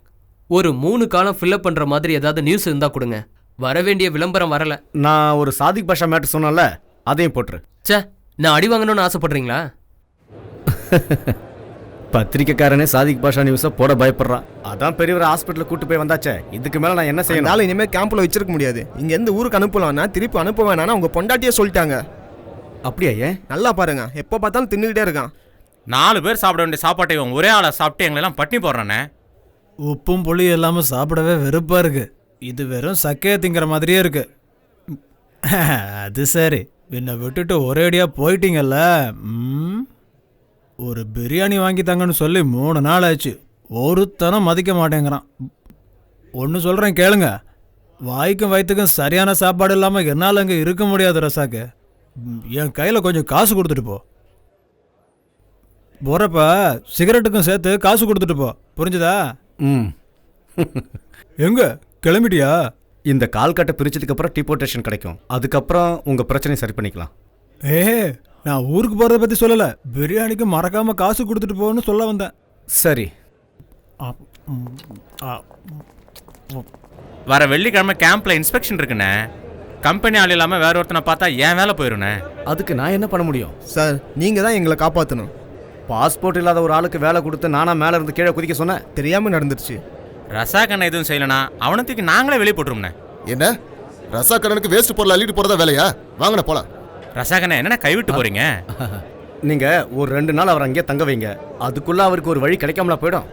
ஒரு 3 காலம் ஃபில்அப் பண்ற மாதிரி ஏதாவது நியூஸ் இருந்தா கொடுங்க. வர வேண்டிய விளம்பரம் வரல. நான் ஒரு சாதிக் பாஷா மேட்டர் சொன்னல, அதையும் போட்டுரு. சே, நான் அடி வாங்கணும்னு ஆசைப்படுறீங்களா? பத்திரிக்கைக்காரனே சாதிக் பாஷா நியூஸை போட பயப்படுறான். அதான் பெரியவர் ஹாஸ்பிட்டலுக்கு கூட்டு போய் வந்தாச்சே. இதுக்கு மேல நான் என்ன செய்யணும்? இனிமே கேம்ப்ல வச்சிருக்க முடியாது. இங்க இருந்து ஊருக்கு அனுப்பலாம்னா திருப்பி அனுப்ப வேணாம்னா உங்க பொண்டாட்டியே சொல்லிட்டாங்க. அப்படியா? ஏன்? நல்லா பாருங்க, எப்போ பார்த்தாலும் தின்னுக்கிட்டே இருக்கான். 4 பேர் சாப்பிட வேண்டிய சாப்பாட்டை இவன் ஒரே ஆளை சாப்பிட்டு எங்களெல்லாம் பட்டினி போடுறானே. உப்பும் புளி எல்லாமே சாப்பிடவே வெறுப்பா இருக்கு. இது வெறும் சக்கையை திங்கிற மாதிரியே இருக்கு. அது சரி, என்னை விட்டுட்டு ஒரேடியா போயிட்டீங்கல்ல. ஒரு பிரியாணி வாங்கி தாங்கன்னு சொல்லி 3 நாள் ஆச்சு. ஒருத்தனம் மதிக்க மாட்டேங்கிறான். ஒன்று சொல்கிறேன் கேளுங்க, வாய்க்கும் வயிற்றுக்கும் சரியான சாப்பாடு இல்லாமல் என்னால் அங்கே இருக்க முடியாது ரசாக்கு. என் கையில் கொஞ்சம் காசு கொடுத்துட்டு போ. போகிறப்ப சிகரெட்டுக்கும் சேர்த்து காசு கொடுத்துட்டு போ, புரிஞ்சுதா? எங்க கிளம்பிட்டியா? இந்த கால்கட்டை பிரிச்சதுக்கு அப்புறம் டிபோர்டேஷன் கிடைக்கும். அதுக்கப்புறம் உங்க பிரச்சனையை சரி பண்ணிக்கலாம். நான் ஊருக்கு போறதை பத்தி சொல்லல, பிரியாணிக்கு மறக்காம காசு கொடுத்துட்டு போன்னு சொல்ல வந்தேன். சரி. வர வெள்ளிக்கிழமை கேம்ப்ல இன்ஸ்பெக்ஷன் இருக்குண்ணே. கம்பெனி ஆள் இல்லாமல் வேற ஒருத்தனை பார்த்தா ஏன் வேலை போயிருண்ணே. அதுக்கு நான் என்ன பண்ண முடியும்? சார், நீங்கள் தான் எங்களை காப்பாற்றணும். பாஸ்போர்ட் இல்லாத ஒரு ஆளுக்கு வேலை கொடுத்து நானா மேலே இருந்து கீழே குதிக்க சொன்னேன்? தெரியாமல் நடந்துருச்சு. ரசாக் அண்ணன் எதுவும் செய்யலனா அவனத்துக்கு நாங்களே வெளியே போட்டுருவோம்ண்ணே. என்ன ரசாக் அண்ணனுக்கு வேஸ்ட் பொருள் அள்ளிட்டு போகிறதா வேலையா? வாங்கண்ணே போகலாம். ரசாக் அண்ணன் என்னென்ன கைவிட்டு போறீங்க? நீங்கள் ஒரு 2 நாள் அவர் அங்கேயே தங்க வைங்க. அதுக்குள்ளே அவருக்கு ஒரு வழி கிடைக்காமலா போயிடும்.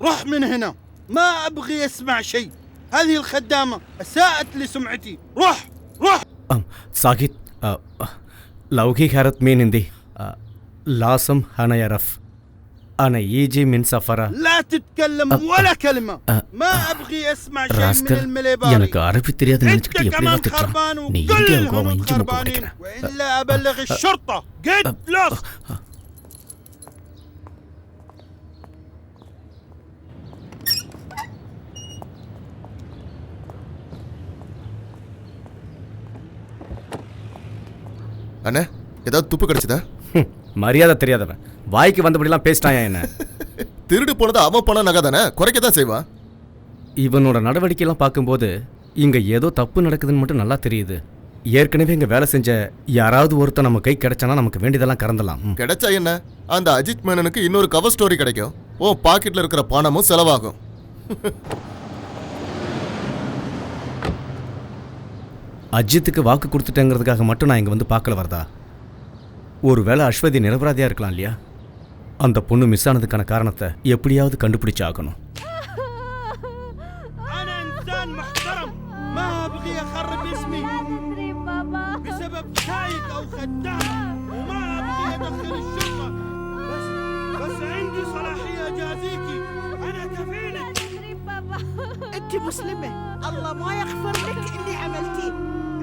روح من هنا، ما أبغي أسمع شيء. هذه الخدامة أساءت لسمعتي. روح. சாகித், லவ்கி ஹரத் மீன் இந்தி லாசம் ஹனயரஃப் أنا يجي من سفرة. لا تتكلم ولا كلمة. ما أبغي أسمع شيء من المليباري. எனக்கு அரபி தெரியாது நினைச்சிட்டு எப்படி எல்லாம் திட்டுறான். நீ இங்கே கோவம் இஞ்சி முக்க முடிக்கிற. وإلا أبلغ الشرطة. Get lost. அண்ணே, ஏதாவது துப்பு கிடைச்சதா? மரியாதை தெரியாதவன் வாய்க்கு வந்தபடிலாம் பேசிட்டாயா என்ன? திருடு போனது அவன் பணம் நகை தானே, குறைக்க தான் செய்வான். இவனோட நடவடிக்கையெல்லாம் பார்க்கும்போது இங்கே ஏதோ தப்பு நடக்குதுன்னு மட்டும் நல்லா தெரியுது. ஏற்கனவே இங்கே வேலை செஞ்ச யாராவது ஒருத்தர் நம்ம கை கிடைச்சானா நமக்கு வேண்டியதெல்லாம் கறந்தலாம். கிடைச்சா என்ன, அந்த அஜித் மேனனுக்கு இன்னொரு கவர் ஸ்டோரி கிடைக்கும். ஓ பாக்கெட்டில் இருக்கிற பணமும் செலவாகும். அஜித்துக்கு வாக்கு கொடுத்துட்டேங்கிறதுக்காக மட்டும் நான் இங்கே வந்து பார்க்கல வரதா? ஒருவேளை அஸ்வதி நிரபராதியாக இருக்கலாம் இல்லையா? அந்த பொண்ணு மிஸ் ஆனதுக்கான காரணத்தை எப்படியாவது கண்டுபிடிச்சு ஆகணும். انت مسلمة، الله ما يغفر لك اللي عملتيه.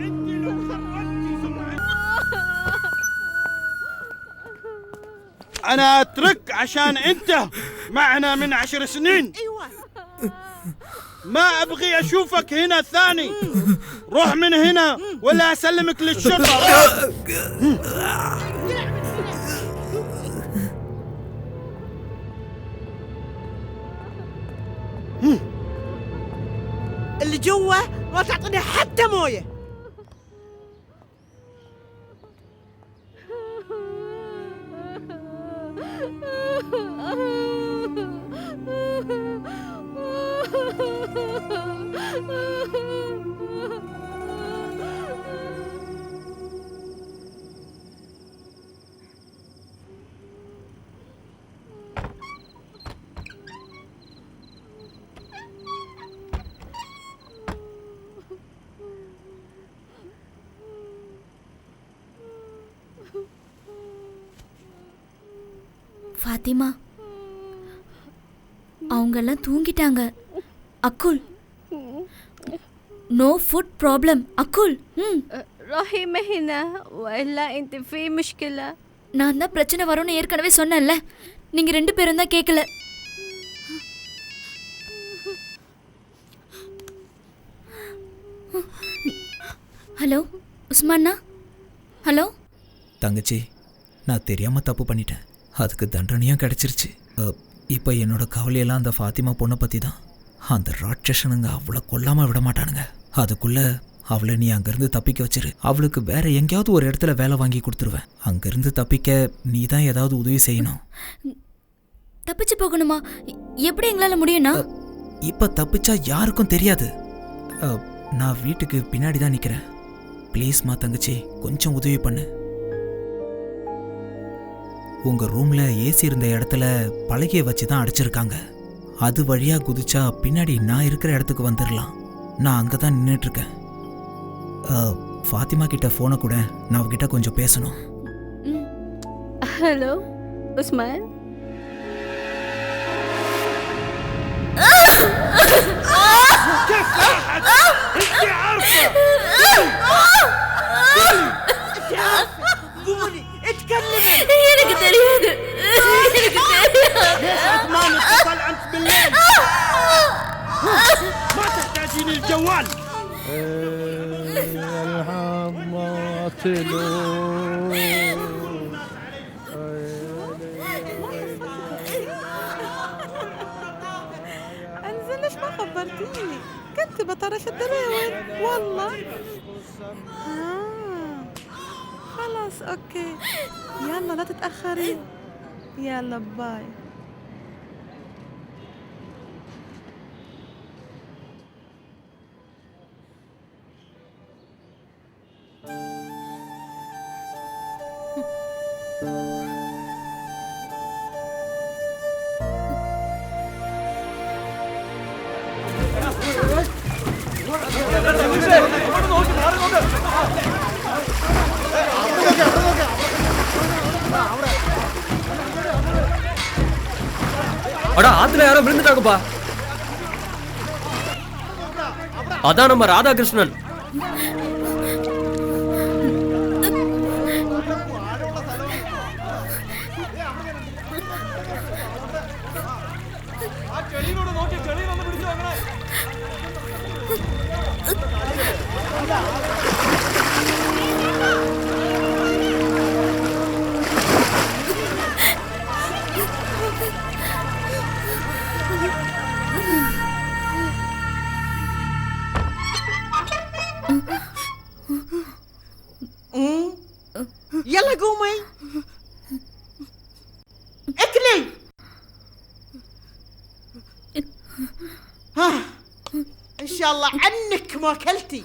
انت لو خربتي سمعتي. انا اترك عشان انت معنا من 10 سنين. ايوه. ما ابغي اشوفك هنا ثاني. روح من هنا ولا اسلمك للشرطة. جوا ما تعطيني حتى مويه. ஃபாத்திமா, அவங்கெல்லாம் தூங்கிட்டாங்க. அக்குல், நோ ஃபுட் ப்ராப்ளம். அக்குல், رحيمة هنا وإلا أنت في مشكلة. நான் தான் பிரச்சனை வரும்னு ஏற்கனவே சொன்னேன்ல, நீங்க 2 பேரும் தான் கேட்கல. ஹலோ உஸ்மானா? ஹலோ தங்கச்சி, நான் தெரியாமல் தப்பு பண்ணிட்டேன். அதுக்கு தண்டனையும் கிடச்சிருச்சு. இப்போ என்னோட கவலையெல்லாம் அந்த ஃபாத்திமா பொண்ணை பற்றி தான். அந்த ராட்சசனுங்க அவளை கொல்லாமல் விட மாட்டானுங்க. அதுக்குள்ளே அவளை நீ அங்கேருந்து தப்பிக்க வச்சிரு. அவளுக்கு வேற எங்கேயாவது ஒரு இடத்துல வேலை வாங்கி கொடுத்துருவேன். அங்கேருந்து தப்பிக்க நீ தான் ஏதாவது உதவி செய்யணும். தப்பிச்சு போகணுமா? எப்படி எங்களால் முடியும்னா? இப்போ தப்பிச்சா யாருக்கும் தெரியாது. நான் வீட்டுக்கு பின்னாடி தான் நிற்கிறேன். ப்ளீஸ்மா தங்கச்சி, கொஞ்சம் உதவி பண்ணு. உங்கள் ரூமில் ஏசி இருந்த இடத்துல பலகையை வச்சு தான் அடைச்சிருக்காங்க. அது வழியாக குதிச்சா பின்னாடி நான் இருக்கிற இடத்துக்கு வந்துடலாம். நான் அங்கே தான் நின்றுட்டுருக்கேன். ஃபாத்திமா கிட்ட ஃபோனை கூட, நான் அவகிட்ட கொஞ்சம் பேசணும். ஹலோ உஸ்மான். قولي اتكلمي. எனக்கு தெரியாது. ما نتصل أنت بالليل. ما تحتاجين الجوال. انزل ليش ما خبرتيني؟ كنت بطرش الدراوين والله. خلاص اوكي، يلا لا تتأخري. يلا باي. அடா, ஆத்துல யாரோ விழுந்துட்டாங்கப்பா. அதான் நம்ம ராதாகிருஷ்ணன். يلا قومي اكلي. ان شاء الله عنك ما اكلتي.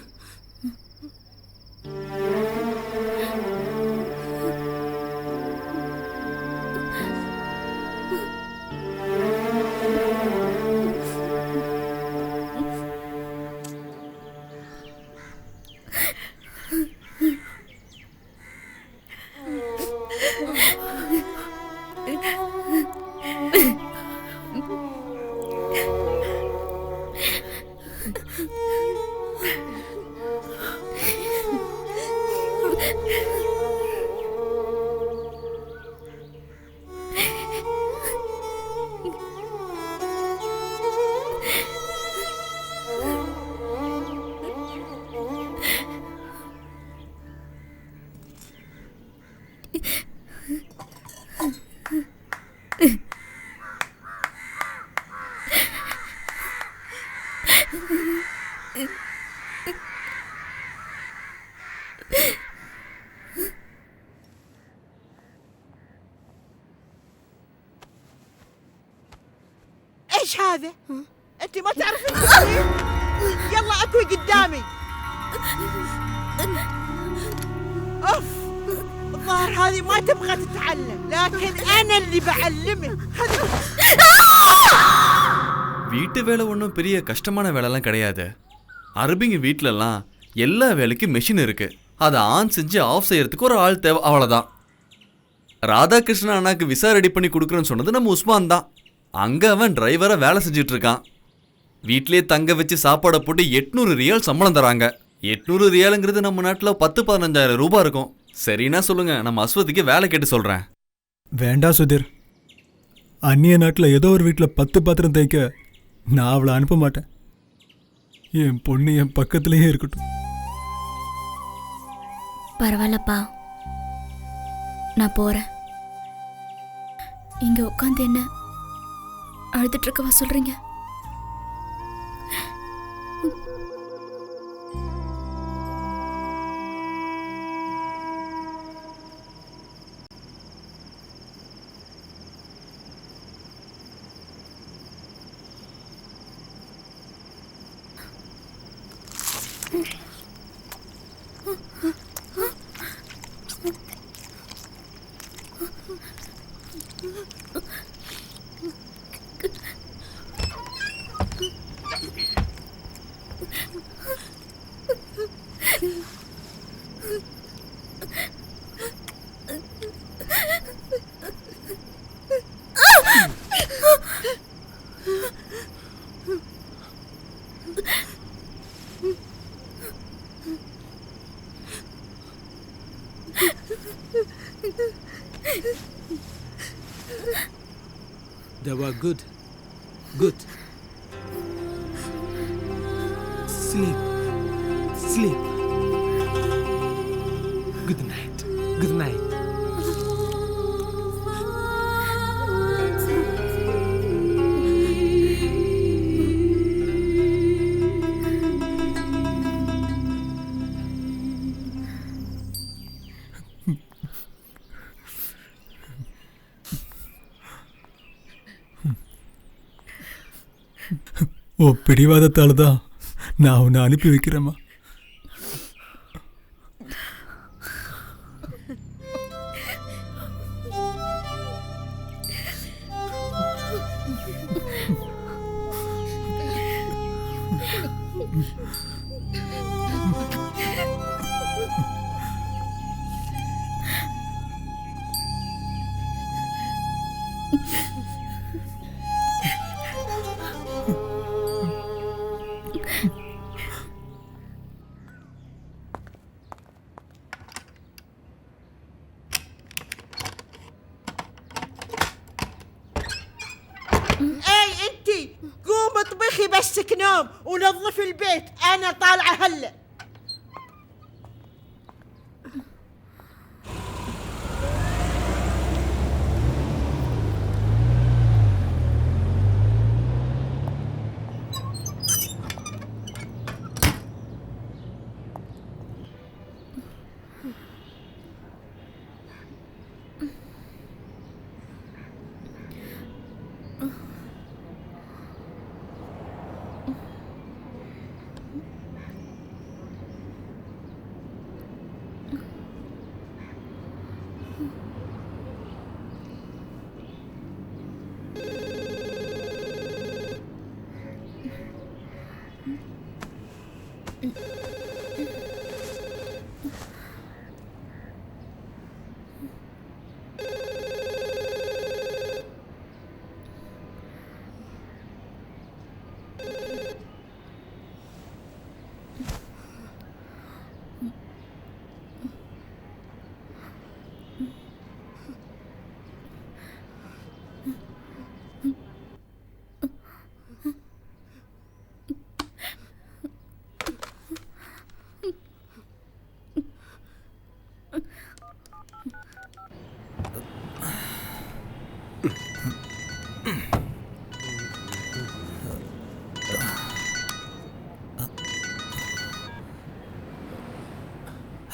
هذا؟ انت ما تعرفين التصوير؟ يلا اكوي قدامي. اوف، الظاهر هذه ما تبغى تتعلم، لكن انا اللي بعلمك. வீட்டு வேலை ஒன்றும் பெரிய கஷ்டமான வேலைலாம் கிடையாது. அரபிங்க வீட்டிலலாம் எல்லா வேலைக்கும் மெஷின் இருக்கு. அதை ஆன் செஞ்சு ஆஃப் செய்யறதுக்கு ஒரு ஆள் தேவை, அவ்வளோதான். ராதாகிருஷ்ணன் அண்ணாக்கு விசா ரெடி பண்ணி கொடுக்குறேன்னு சொன்னது நம்ம உஸ்மான் தான். அங்கே அவன் டிரைவரை வேலை செஞ்சுட்டு இருக்கான். வீட்டிலே தங்க வச்சு சாப்பாடை போட்டு 800 ரியால் சம்பளம் தராங்க. 800 ரியாலுங்கிறது நம்ம நாட்டில் 10-15,000 ரூபாய் இருக்கும். சரின்னா சொல்லுங்க, நம்ம அஸ்வதிக்கு வேலை கேட்டு சொல்கிறேன். வேண்டாம் சுதீர். அந்நிய நாட்டில் ஏதோ ஒரு வீட்டில் 10 பாத்திரம் தேய்க்க நான் அவளை அனுப்ப மாட்டேன். என் பொண்ணு என் பக்கத்துலேயே இருக்கட்டும். பரவாயில்லப்பா, நான் போறேன். இங்க உட்காந்து என்ன அழுதுட்டு இருக்கவா சொல்றீங்க? They were good. Good. Sleep. Sleep. Good night. Good night. ஓ பிடிவாதத்தால் தான் நான் உன்னை அனுப்பி வைக்கிறேம்மா. اي انتي قوم اطبخي بسك نوم ونظفي البيت، انا طالعه هلا.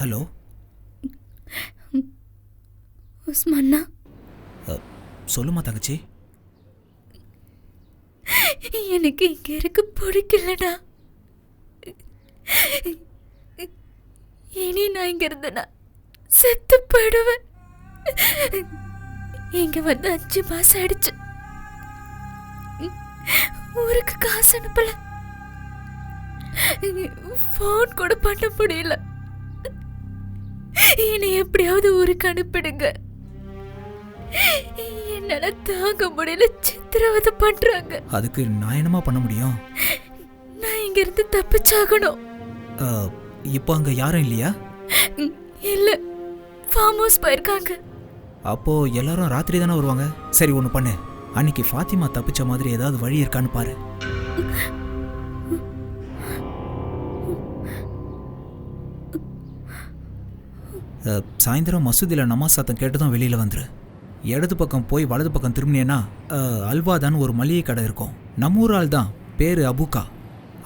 ஹலோ உஸ்மான்னா, சொல்லுமா தங்கச்சி. எனக்கு இங்க இருக்க பிடிக்கலடா. இனி நான் இங்க இருந்தேனா செத்து போயிடுவேன். இங்க வந்து 5 மாசம் ஆயிடுச்சு. ஊருக்கு காசு அனுப்பல, போன் கூட பண்ண முடியல. என்னை எப்படியாவது ஊருக்கு அனுப்பிடுங்க. என்னால தாங்க முடியல, சித்திரவதை பண்றாங்க. அதுக்கு நான் என்னமா பண்ண முடியும்? நான் இங்க இருந்து தப்பிச்சாகணும். இப்போ அங்க யாரும் இல்லையா? இல்ல, ஃபார்ம் ஹவுஸ் போயிருக்காங்க. அப்போ எல்லாரும் ராத்திரி தானே வருவாங்க. சரி ஒன்று பண்ணு, அன்னைக்கு ஃபாத்திமா தப்பிச்ச மாதிரி ஏதாவது வழி இருக்கான்னு பாரு. சாயந்தரம் மசூதியில் நமாஸ் சத்தம் கேட்டுதான் வெளியில் வந்துரு. இடது பக்கம் போய் வலது பக்கம் திரும்பினேன்னா அல்வாதான் ஒரு மளிகை கடை இருக்கும். நம்ம ஊர் ஆள் தான், பேர் அபுகா.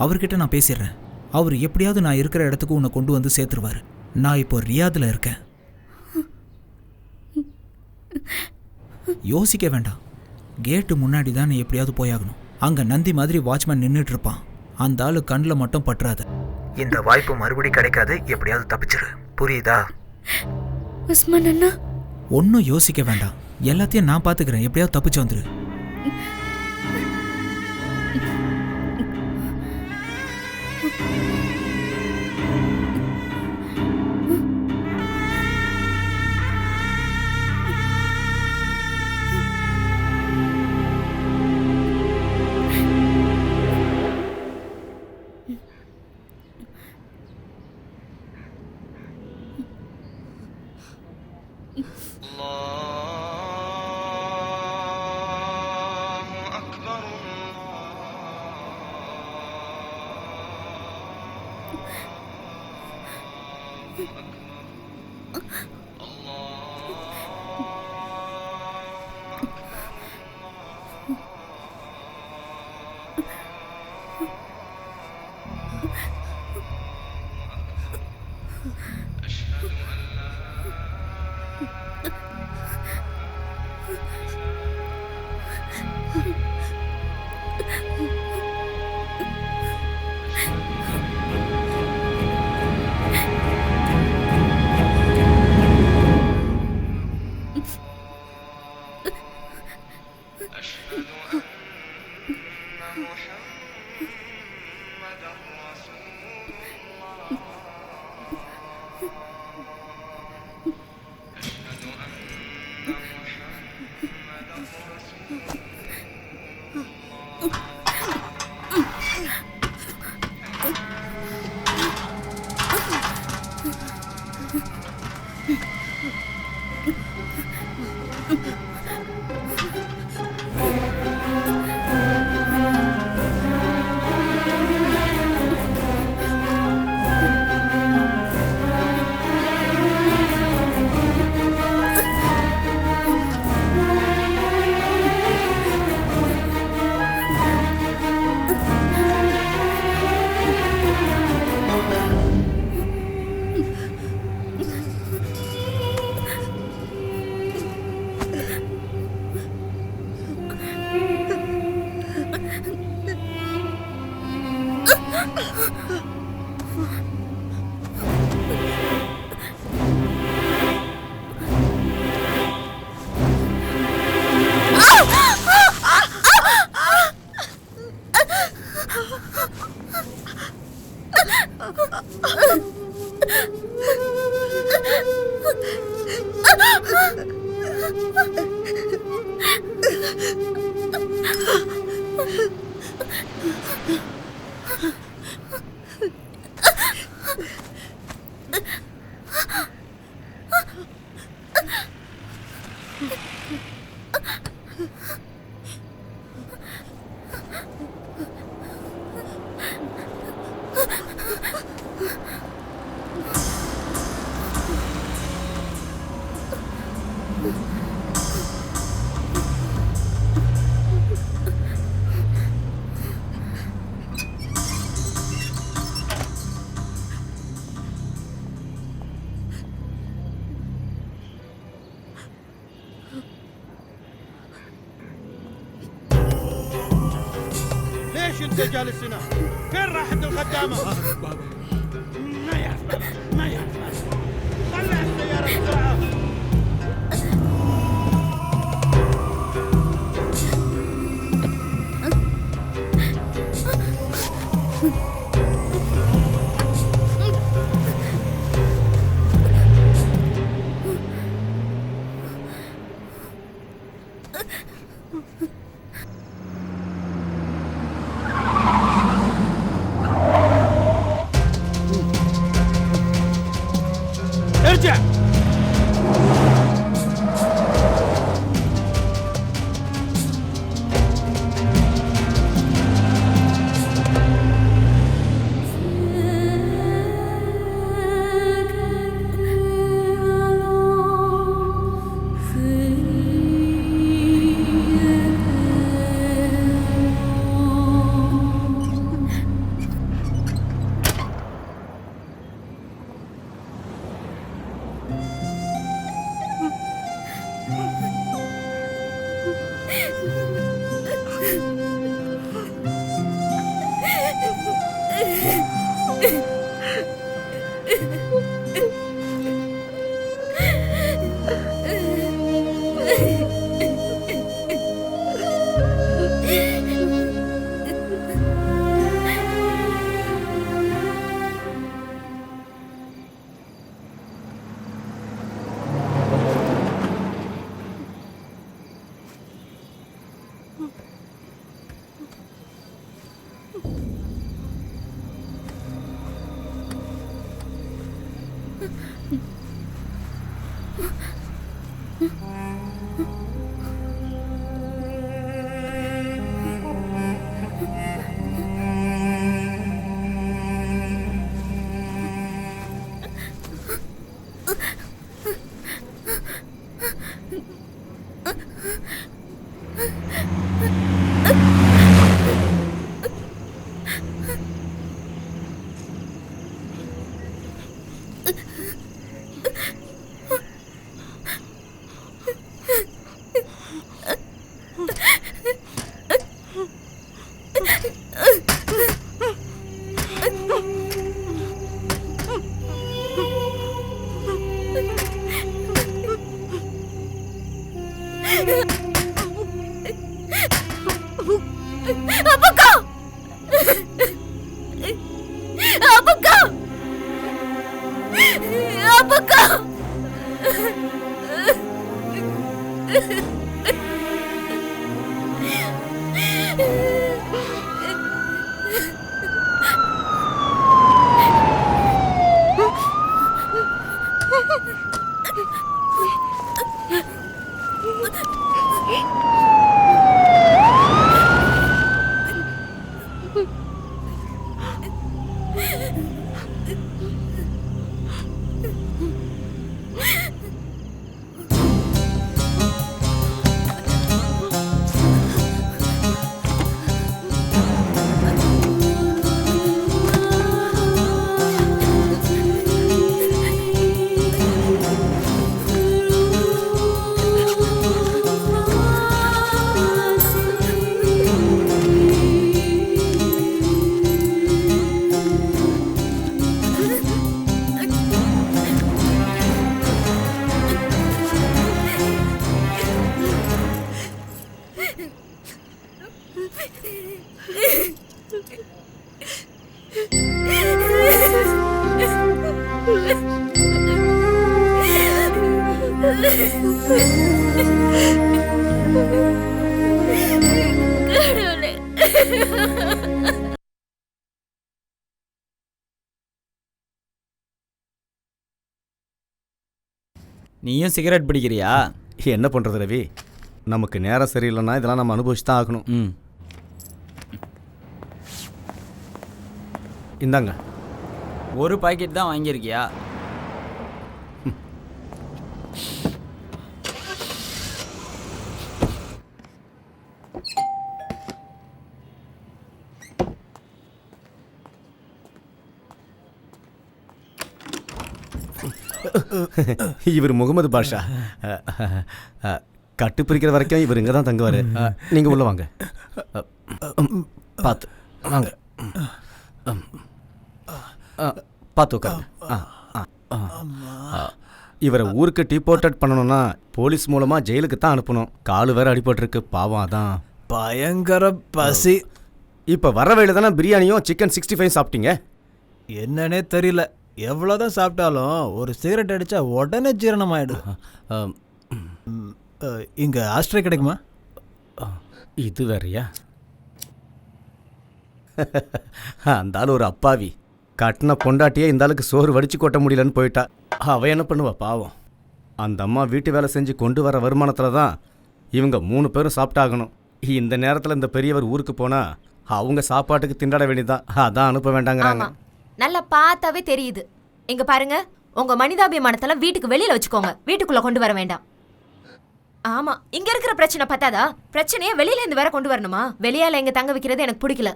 அவர்கிட்ட நான் பேசிடுறேன். அவர் எப்படியாவது நான் இருக்கிற இடத்துக்கு உன்னை கொண்டு வந்து சேர்த்துருவார். நான் இப்போ ரியாதில் இருக்கேன். யோசிக்க வேண்டாம், கேட்டு முன்னாடி தான் நீ எப்படியாவது போயாகணும். அங்கே நந்தி மாதிரி வாட்ச்மேன் நின்றுட்டு இருப்பான். அந்த ஆளு கண்ணில் மட்டும் பற்றாத. இந்த வாய்ப்பு மறுபடி கிடைக்காது. எப்படியாவது தப்பிச்சிரு, புரியுதா? உஸ்மான் அண்ணா, ஒன்றும் யோசிக்க வேண்டாம், எல்லாத்தையும் நான் பார்த்துக்கிறேன். எப்படியாவது தப்பிச்சு வந்துரு. انت جالس هنا؟ فين راحت الخدامه؟ ما يعرف ما يعرف. طلع السياره بسرعه. ارجع. நீயும் சிகரெட் பிடிக்கிறியா? என்ன பண்ணுறது ரவி, நமக்கு நேரம் சரியில்லைன்னா இதெல்லாம் நம்ம அனுபவிச்சு தான் ஆகணும். இந்தாங்க. ஒரு பாக்கெட் தான் வாங்கியிருக்கியா? இவர் முகமது பாஷா. கட்டு பிரிக்கிற வரைக்கும் இவர் இங்கே தான் தங்குவார். நீங்கள் உள்ள வாங்க. பார்த்து வாங்க. பார்த்து உட்காருங்க. இவரை ஊருக்கு டிபோர்ட்டட் பண்ணணும்னா போலீஸ் மூலமா ஜெயிலுக்கு தான் அனுப்பணும். காலு வேற அடிபட்டிருக்கு, பாவம். அதான் பயங்கர பசி. இப்போ வர வழியில தானே பிரியாணியும் சிக்கன் 65 சாப்பிட்டீங்க. என்னன்னே தெரியல, எவ்வளோதான் சாப்பிட்டாலும் ஒரு சிகரெட் அடித்தா உடனே ஜீரணம் ஆகிடும். இங்கே ஆஸ்ட்ரே கிடைக்குமா? இது வேறையா? அந்த ஆள் ஒரு அப்பாவி. கட்டின பொண்டாட்டியே இந்த ஆளுக்கு சோறு வடிச்சு கொட்ட முடியலன்னு போயிட்டா. அவ என்ன பண்ணுவா பாவம். அந்த அம்மா வீட்டு வேலை செஞ்சு கொண்டு வர வருமானத்தில் தான் இவங்க 3 பேரும் சாப்பிட்டாகணும். இந்த நேரத்தில் இந்த பெரியவர் ஊருக்கு போனால் அவங்க சாப்பாட்டுக்கு திண்டாட வேண்டியதான். அதான் அனுப்ப வேண்டாங்கிறாங்க. நல்லா பார்த்தாவே தெரியுது. இங்க பாருங்க, உங்க மனிதாபிமானத்தெல்லாம் வீட்டுக்கு வெளியில வச்சுக்கோங்க, வீட்டுக்குள்ள கொண்டு வர வேண்டாம். ஆமா, இங்க இருக்கிற பிரச்சனை பத்தாதா, பிரச்சனையே வெளியில இருந்து வேற கொண்டு வரணுமா? வெளியால இங்க தங்க வைக்கிறது எனக்கு பிடிக்கல.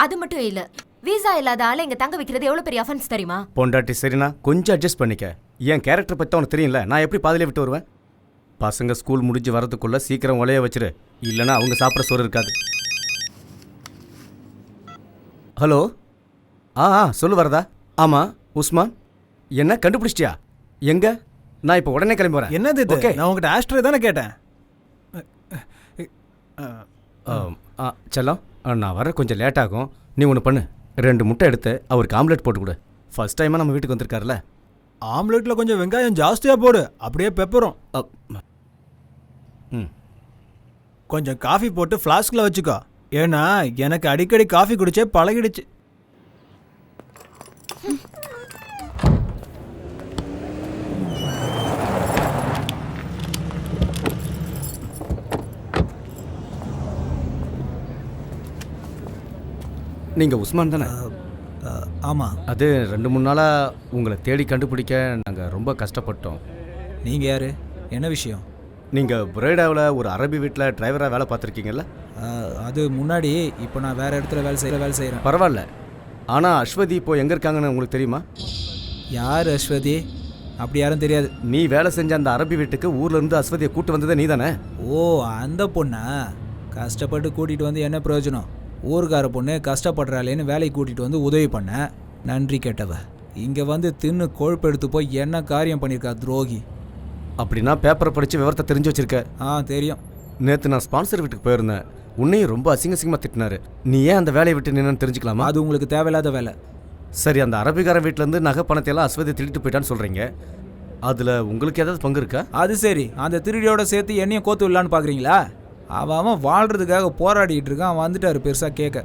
அது மட்டும் இல்ல, வீசா இல்லாத ஆளை இங்க தங்க வைக்கிறது எவ்வளவு பெரிய அஃபென்ஸ் தெரியுமா? பொண்டாட்டி சரிண்ணா, கொஞ்சம் அட்ஜஸ்ட் பண்ணிக்க. என் கேரக்டர் பற்றி உனக்கு தெரியல, நான் எப்படி பாதிலே விட்டு வருவேன்? பசங்க ஸ்கூல் முடிஞ்சு வரதுக்குள்ள சீக்கிரம் உலைய வச்சிரு, இல்லைன்னா அவங்க சாப்பிட்ற சோறு இருக்காது. ஹலோ, சொல்லு வரதா? ஆமாம் உஸ்மான், என்ன கண்டுபிடிச்சிட்டியா? எங்க? நான் இப்போ உடனே கிளம்பி வரேன். என்னது இது? நான் உங்ககிட்ட ஆஸ்ட்ரே தானே கேட்டேன். செல்லம், நான் வர கொஞ்சம் லேட் ஆகும். நீ ஒன்று பண்ணு, 2 முட்டை எடுத்து அவருக்கு ஆம்லெட் போட்டு கொடு. ஃபர்ஸ்ட் டைமாக நம்ம வீட்டுக்கு வந்திருக்காருல்ல. ஆம்லெட்டில் கொஞ்சம் வெங்காயம் ஜாஸ்தியாக போடு, அப்படியே பெப்பரும். கொஞ்சம் காஃபி போட்டு ஃப்ளாஸ்கில் வச்சுக்கோ, ஏன்னா எனக்கு அடிக்கடி காஃபி குடிச்சே பழகிடுச்சு. நீங்கள் உஸ்மான் தானே? ஆமாம். அது 2-3 நாளாக உங்களை தேடி கண்டுபிடிக்க நாங்கள் ரொம்ப கஷ்டப்பட்டோம். நீங்கள் யார்? என்ன விஷயம்? நீங்கள் புரேடாவில் ஒரு அரபி வீட்டில் டிரைவராக வேலை பார்த்துருக்கீங்கல்ல? அது முன்னாடி. இப்போ நான் வேறு இடத்துல வேலை செய்கிறேன். பரவாயில்ல. ஆனால் அஸ்வதி இப்போ எங்கே இருக்காங்கன்னு உங்களுக்கு தெரியுமா? யார் அஸ்வதி? அப்படி யாரும் தெரியாது. நீ வேலை செஞ்ச அந்த அரபி வீட்டுக்கு ஊர்லேருந்து அஸ்வதியை கூட்டு வந்ததே நீ தானே? ஓ, அந்த பொண்ணா? கஷ்டப்பட்டு கூட்டிகிட்டு வந்து என்ன பிரயோஜனம்? ஊருக்கார பொண்ணு கஷ்டப்படுறாளேன்னு வேலைக்கு கூட்டிகிட்டு வந்து உதவி பண்ண, நன்றி கேட்டவ. இங்கே வந்து தின்னு கொழுப்பு எடுத்து போய் என்ன காரியம் பண்ணியிருக்கா துரோகி. அப்படின்னா பேப்பரை படித்து விவரத்தை தெரிஞ்சு வச்சிருக்க? தெரியும். நேற்று நான் ஸ்பான்சர் வீட்டுக்கு போயிருந்தேன். உன்னையும் ரொம்ப அசிங்கமாக திட்டினாரு. நீ ஏன் அந்த வேலையை விட்டு நின்னு தெரிஞ்சுக்கலாமா? அது உங்களுக்கு தேவையில்லாத வேலை. சரி, அந்த அரபிக்கார வீட்டிலேருந்து நகை பணத்தையெல்லாம் அஸ்வதி திருட்டு போயிட்டான்னு சொல்கிறீங்க. அதில் உங்களுக்கு ஏதாவது பங்கு இருக்கா? அது சரி, அந்த திருடியோட சேர்த்து என்னையும் கோத்து விடலான்னு பார்க்குறீங்களா? அவன் வாழ்கிறதுக்காக போராடிக்கிட்டு இருக்கான், வந்துட்டார் பெருசாக கேட்க.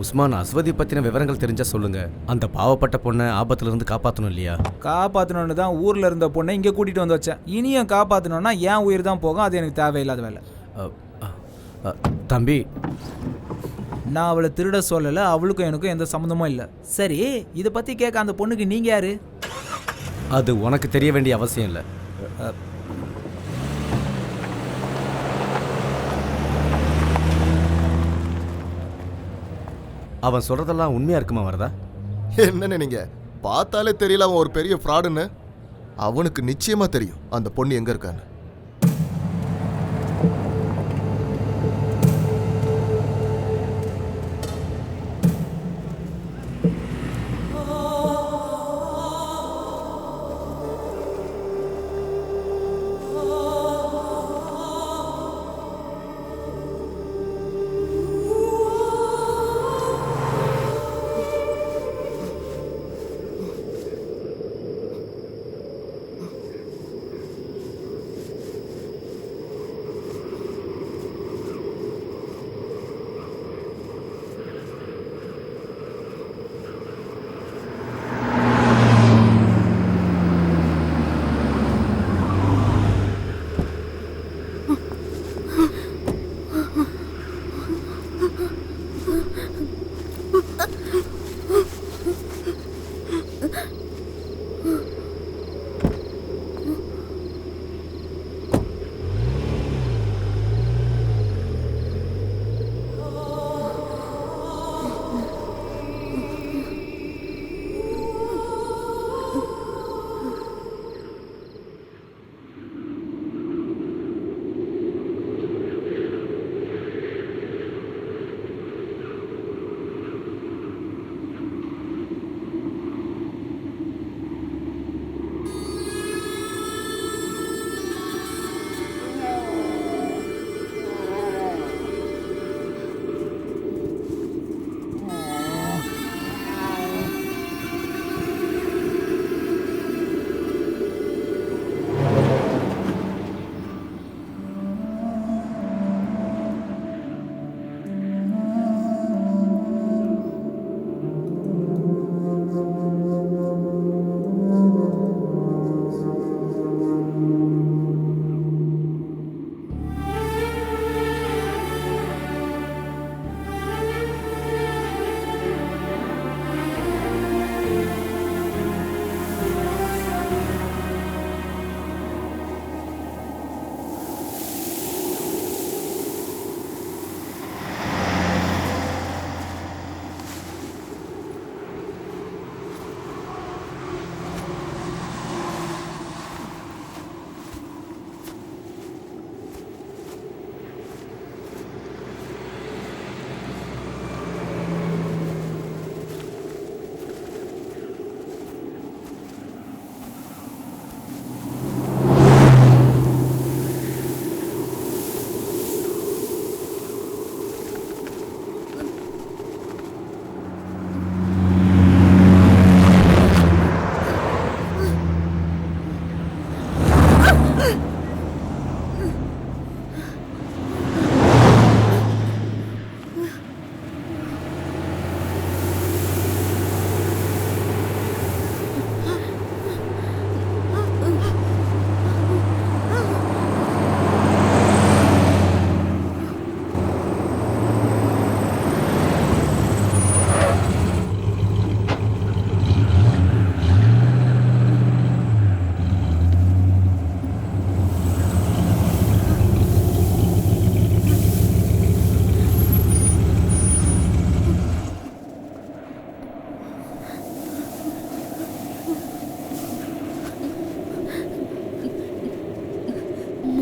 உஸ்மான், அஸ்வதி பற்றின விவரங்கள் தெரிஞ்சால் சொல்லுங்கள். அந்த பாவப்பட்ட பொண்ணை ஆபத்துலேருந்து காப்பாற்றணும் இல்லையா? காப்பாற்றணுன்னு தான் ஊரில் இருந்த பொண்ணை இங்கே கூட்டிகிட்டு வந்து வச்சேன். இனியும் காப்பாற்றணுன்னா என் உயிர் தான் போகும், அது எனக்கு தேவையில்லாத வேலை. தம்பி, நான் அவளை திருட சொல்லலை, அவளுக்கும் எனக்கும் எந்த சம்மந்தமும் இல்லை. சரி, இதை பற்றி கேட்க அந்த பொண்ணுக்கு நீங்கள் யார்? அது உனக்கு தெரிய வேண்டிய அவசியம் இல்லை. அவன் சொல்றதெல்லாம் உண்மையா இருக்குமா வரதா? என்னன்னு நீங்க பார்த்தாலே தெரியல அவன் ஒரு பெரிய ஃப்ராடுன்னு. அவனுக்கு நிச்சயமா தெரியும் அந்த பொண்ணு எங்க இருக்கான்னு.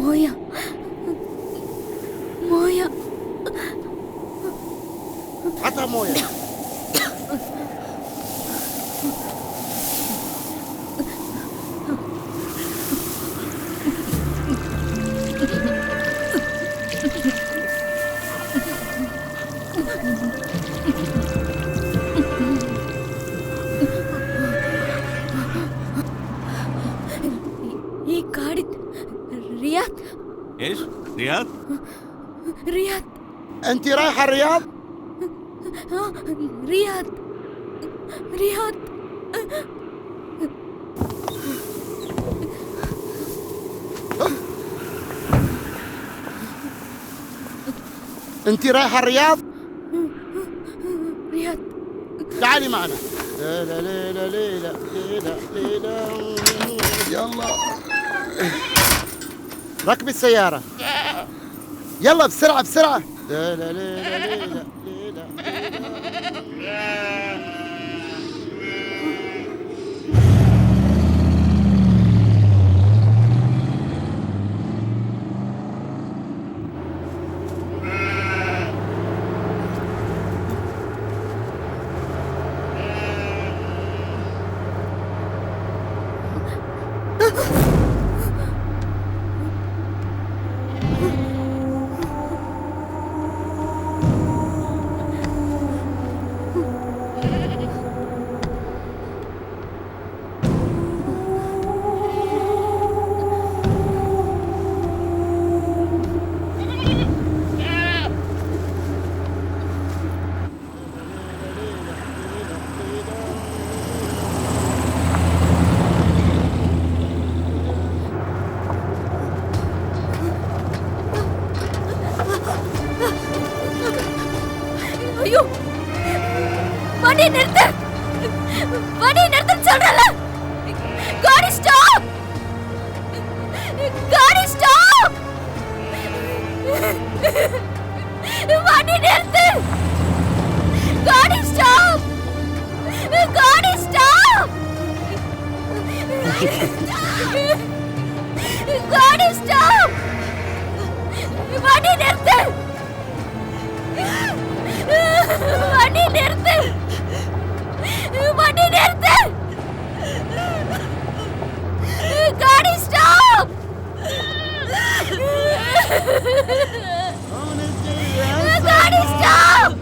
مويا مويا عطها مويه. ఈ గాడి رياض. ايش؟ رياض؟ رياض. انت رايحه الرياض؟ رياض رياض. انت رايحه الرياض؟ رياض. تعالي معنا. ليلى ليلى ليلى ليلى ليلى. يلا ركبي السيارة. يلا بسرعة بسرعة. ليلى ليلى ليلى ليلى. ஐயோ வண்டி நிறுத்து. வண்டி நிறுத்துன்னு சொல்றல. காடி ஸ்டாப். காடி ஸ்டாப். வண்டி நிறுத்து. காடி ஸ்டாப். காடி ஸ்டாப். காடி ஸ்டாப். வண்டி நிறுத்து. வண்டி நிறுத்து. வண்டி நிறுத்து. காடி ஸ்டாப். காடி ஸ்டாப்.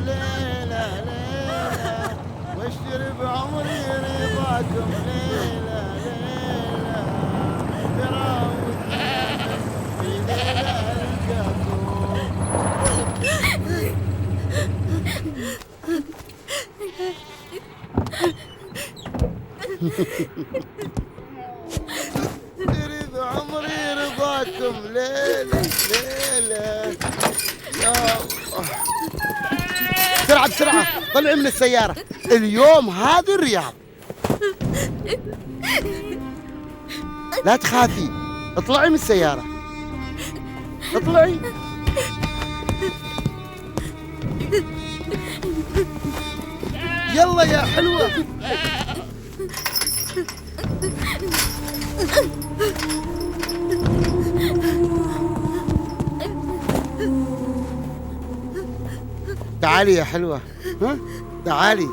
واشتري بعمري رضاكم. ليلى ليلى تراوح في ليلى الجاكم. تريد عمري رضاكم. ليلى ليلى يا الله. بسرعة بسرعة طلعي من السيارة. اليوم هذه الرياض. لا تخافي اطلعي من السيارة. اطلعي. يلا يا حلوة. تعالي يا حلوة. ها تعالي.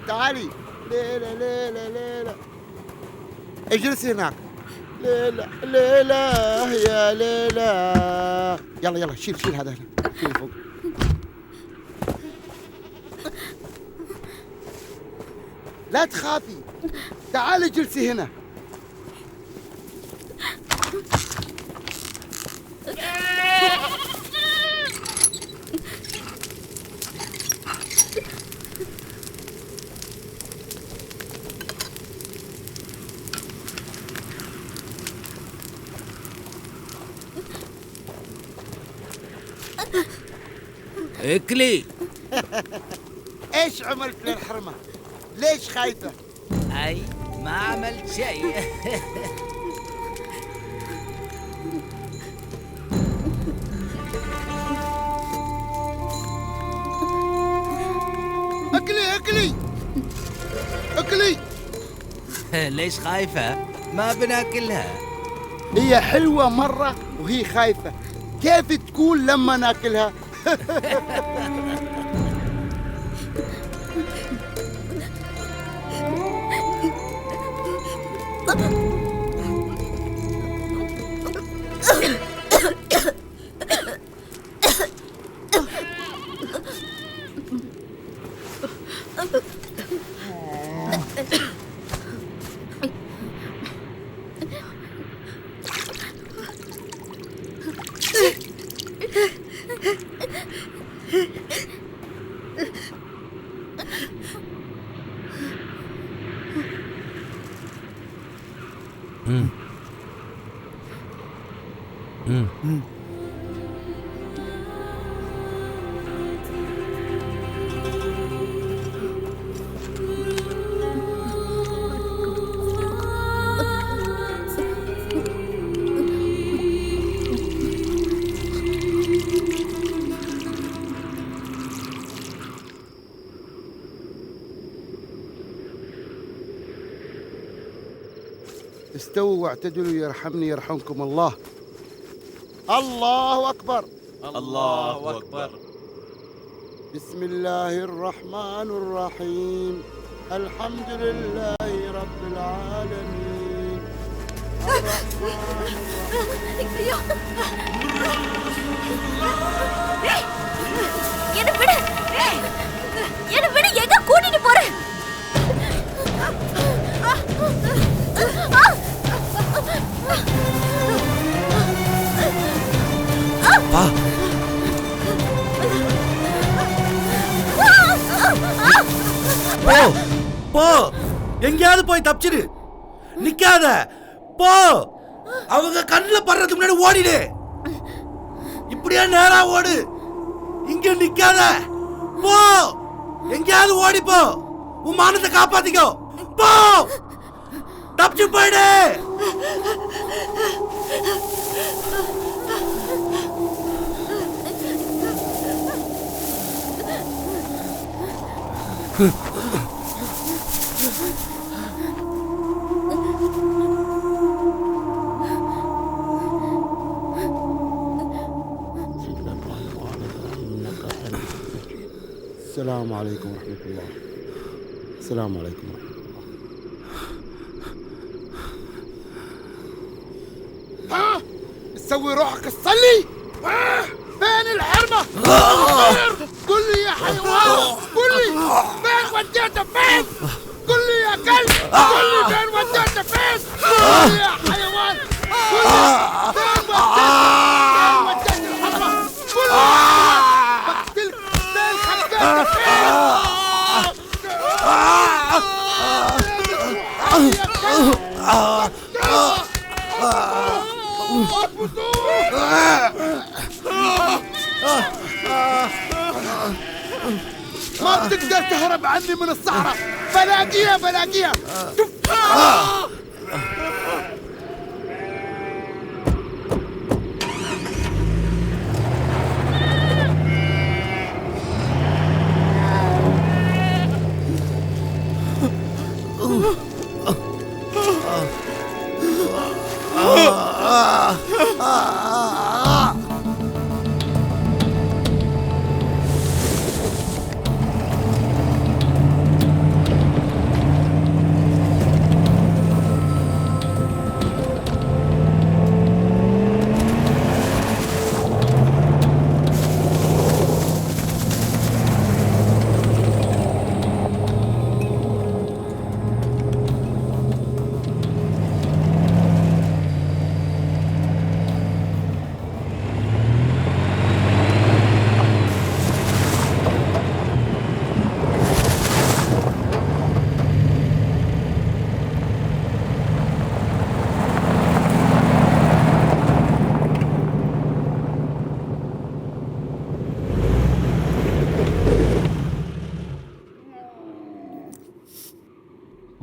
تعالي. ليلى ليلى ليلى اجلسي هناك. ليلى ليلى يا ليلى. يلا يلا شيل شيل هذا هنا. شيل فوق. لا تخافي، تعالي جلسي هنا. اكلي. ايش عملت للحرمة؟ ليش خايفة؟ اي ما عملت شيء. اكلي اكلي اكلي. ليش خايفة؟ ما بناكلها. هي حلوة مرة وهي خايفة، كيف تكون لما ناكلها؟ استووا واعتدلوا يرحمني يرحمكم الله. الله أكبر. الله أكبر. بسم الله الرحمن الرحيم. الحمد لله رب العالمين. என்ன விடு, என்ன விடு, எங்க கூட்டிட்டு போற? பா போ போ, எங்கேயாவது போய் தப்பிச்சிரு, நிக்காத, போ. அவங்க கண்ணில் படுறதுக்கு முன்னாடி ஓடிடு. இப்படியே நேரா ஓடு, இங்க நிக்காத, போ. எங்கேயாவது ஓடி போ, உன் மானத்தை காப்பாத்திக்கோ, போ. தப்பிச்சு போயிடு. السلام عليكم ورحمة الله. السلام عليكم ورحمة الله. ها؟ تسوي روحك تصلي؟ فين الحرمة؟ قل لي يا حيوان، قل لي فين وديته، فين؟ قل لي يا كلب، قل لي فين وديته، فين؟ قل لي يا حيوان، قل لي فين وديته الحرمة؟ قل لي بقتلك، فين خبيته، فين؟ ما بتقدر تهرب عني من الصحراء. بلاقيها بلاقيها.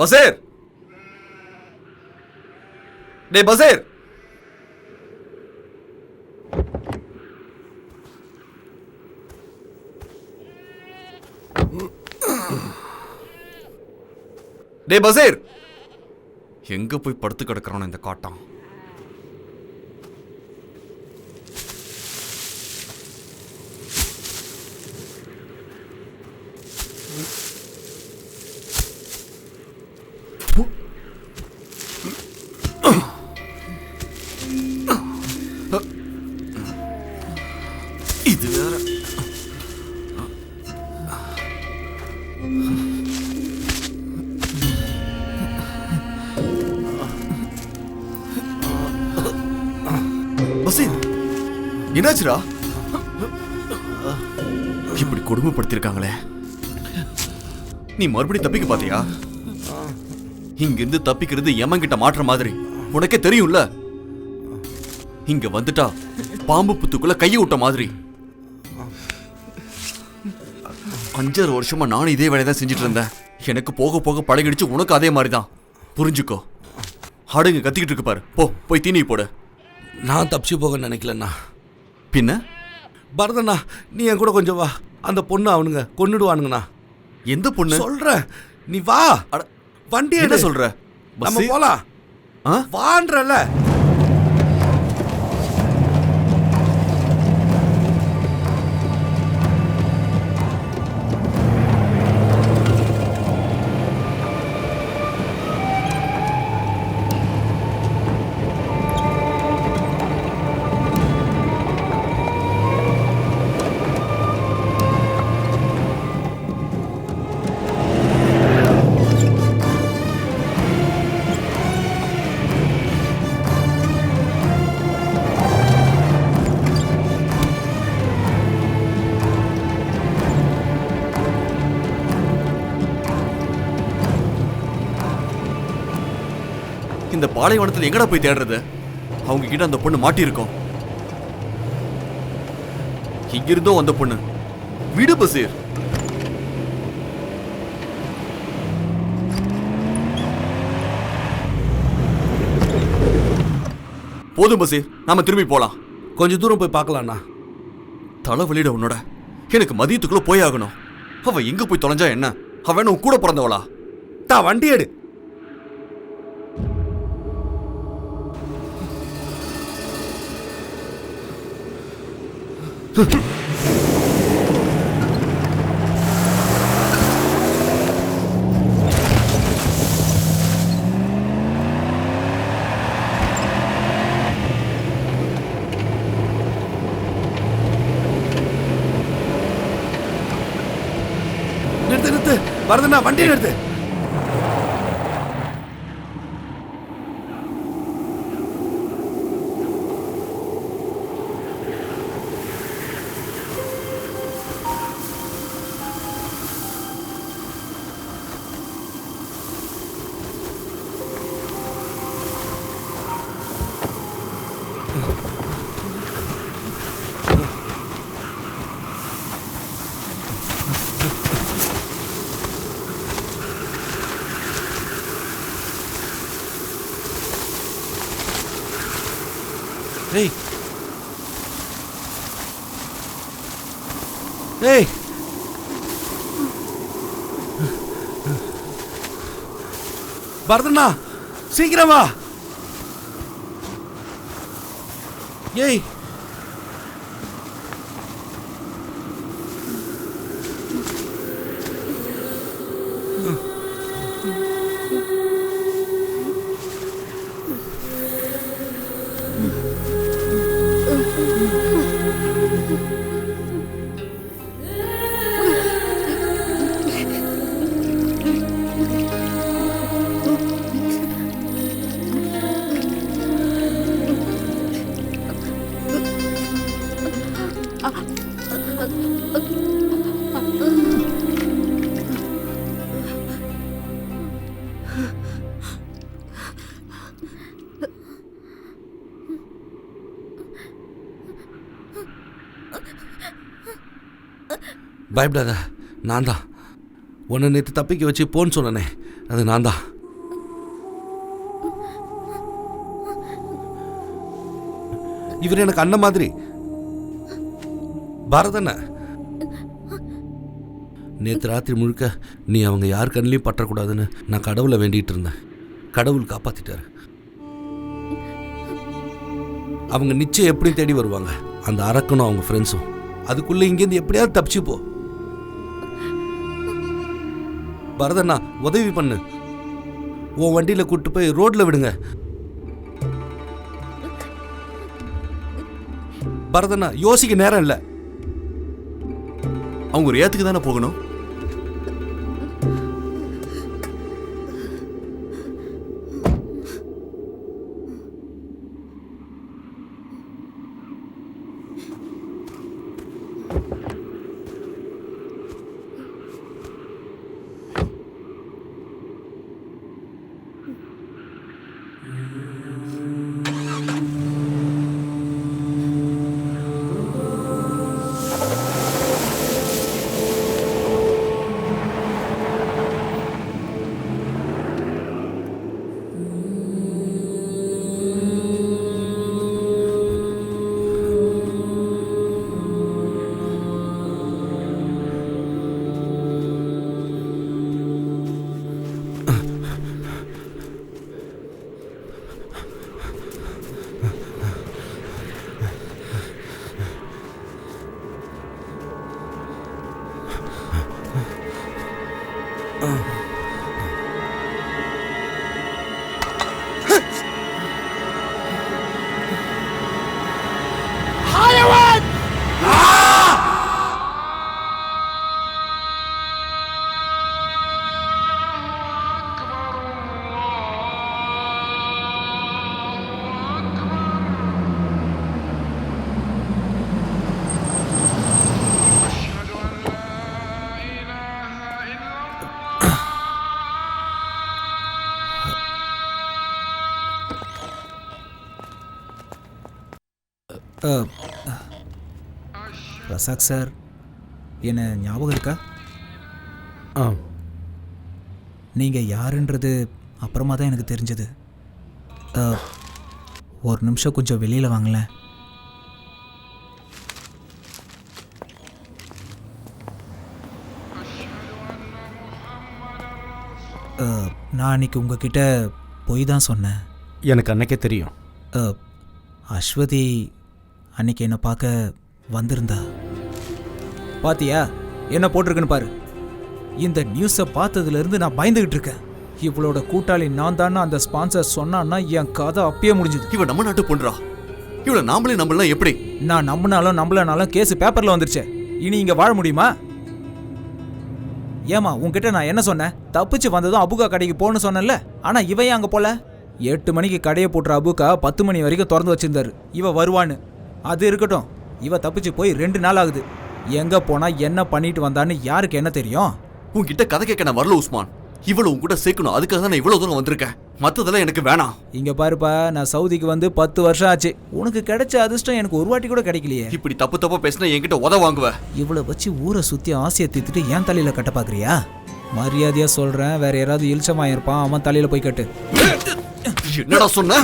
பசீர், டேய் பசீர். டேய் பசீர், எங்க போய் படுத்து கிடக்குறானோ இந்த காட்டான். இது வேற. பசீர், என்னாச்சுடா? இப்படி கொடுமைப்படுத்திருக்காங்களே. நீ மறுபடியும் தப்பிக்க பாத்தியா? இங்கிருந்து தப்பிக்கிறது எமன்கிட்ட மாற்ற மாதிரி உனக்கே தெரியும்ல. இங்க வந்துட்டா பாம்பு புத்துக்குள்ள கையை விட்ட மாதிரி. 5 வருஷமா நானும் இதே வேலையை தான் செஞ்சுட்டு இருந்தேன். எனக்கு போக போக பழகிடுச்சு. உனக்கு அதே மாதிரி தான். புரிஞ்சுக்கோ. ஆடுங்க கத்திக்கிட்டு இருக்கு பாரு. போய் தீனி போடு. நான் தப்பிச்சு போக நினைக்கலண்ணா. பின்ன பரதண்ணா, நீ என் கூட கொஞ்சம் வா. அந்த பொண்ணு அவனுங்க கொன்னுடுவானுங்கண்ணா. எந்த பொண்ணு? சொல்ற, நீ வா. வண்டி என்ன சொல்ற? நம்ம போலாம். வான்றல. இந்த பாலைவனத்தில் எங்கடா போய் தேடுறது? அவங்க கிட்ட அந்த பொண்ணு மாட்டியிருக்கோம். இங்கிருந்தோ அந்த பொண்ணு. விடு பசீர். போதும் பசீர், நாம திரும்பி போலாம். கொஞ்சம் தூரம் போய் பார்க்கலாம்ண்ணா. தலைவலிட உன்னோட. எனக்கு மதியத்துக்குள்ள போய் ஆகணும். அவ எங்க போய் தொலைஞ்சா என்ன? அவன் உன் கூட பிறந்தவளா? வண்டி எடு. நிறுத்து. வரதுண்ணா, வண்டியை நிறுத்து. ஏய் ஏய், பரதண்ணா சீக்கிரம் வா. ஏய், பயப்படாத, நான் தான் உன்னை நேற்று தப்பிக்க வச்சு போன்னு சொன்னனே, அது நான் தான். இவர் எனக்கு அண்ணன் மாதிரி. பாரதண்ண, நேற்று ராத்திரி முழுக்க நீ அவங்க யார் கண்ணிலையும் பற்றக்கூடாதுன்னு நான் கடவுளை வேண்டிகிட்டு இருந்தேன். கடவுள் காப்பாத்திட்டாரு. அவங்க நிச்சயம் எப்படி தேடி வருவாங்க, அந்த அரக்கனும் அவங்க ஃப்ரெண்ட்ஸும். அதுக்குள்ளே இங்கேருந்து எப்படியாவது தப்பிச்சு போ. பரதண்ணா, உதவி பண்ணு. உன் வண்டியில் கூப்பிட்டு போய் ரோட்டில் விடுங்க. பரதண்ணா, யோசிக்க நேரம் இல்லை. அவங்க ஒரு ஏத்துக்கு தானே போகணும். ரசாக் சார், என்ன ஞாபகம் இருக்கா? நீங்கள் யாருன்றது அப்புறமா தான் எனக்கு தெரிஞ்சது. ஒரு நிமிஷம் கொஞ்சம் வெளியில் வாங்களேன். நான் அன்றைக்கி உங்ககிட்ட பொய் தான் சொன்னேன். எனக்கு அன்னைக்கே தெரியும். அஸ்வதி அன்னைக்கு என்னை பார்க்க வந்திருந்தா. பாத்தியா என்ன போட்டிருக்குன்னு பாரு. இந்த நியூஸை பார்த்ததுலேருந்து நான் பயந்துகிட்டு இருக்கேன். இவளோட கூட்டாளி நான் தானே அந்த ஸ்பான்சர் சொன்னான்னா என் கதை அப்பயே முடிஞ்சுது. இவன் நம்ம நாட்டு பொண்ணுடா. இவளை நாமளே நம்பலாம் எப்படி? நான் நம்பினாலும் நம்பலனாலும் கேஸ் பேப்பரில் வந்துருச்சு. இனி இங்கே வாழ முடியுமா? ஏமா உன்கிட்ட நான் என்ன சொன்னேன்? தப்பிச்சு வந்ததும் அபுகா கடைக்கு போகணும்னு சொன்னேன்ல. ஆனால் இவன் அங்கே போல. 8 மணிக்கு கடையை போட்டுற அபுகா 10 மணி வரைக்கும் திறந்து வச்சிருந்தாரு. இவ வருவான்னு. அது இருக்கட்டும், இவ தப்பிச்சு போய் 2 நாள் ஆகுது. எங்கே போனால் என்ன பண்ணிட்டு வந்தான்னு யாருக்கு என்ன தெரியும்? உன்கிட்ட கதை கேட்க நான் வரல உஸ்மான். இவ்வளவு உன் கூட சேர்க்கணும், அதுக்காக தான் நான் இவ்வளவு தூரம் வந்திருக்கேன். மற்றதெல்லாம் எனக்கு வேணாம். இங்க பாருப்பா, நான் சவுதிக்கு வந்து 10 வருஷம் ஆச்சு. உனக்கு கிடைச்ச அதிர்ஷ்டம் எனக்கு ஒரு வாட்டி கூட கிடைக்கலையே. இப்படி தப்பு தப்பா பேசினா என்கிட்ட உத வாங்குவ. இவ்வளவு வச்சு ஊரை சுத்தி ஆசையை தீர்த்துட்டு என் தலையில கட்ட பாக்குறியா? மரியாதையா சொல்றேன், வேற யாராவது இல்சமா இருப்பான், அவன் தலையில போய் கட்டு. என்னடா சொன்ன?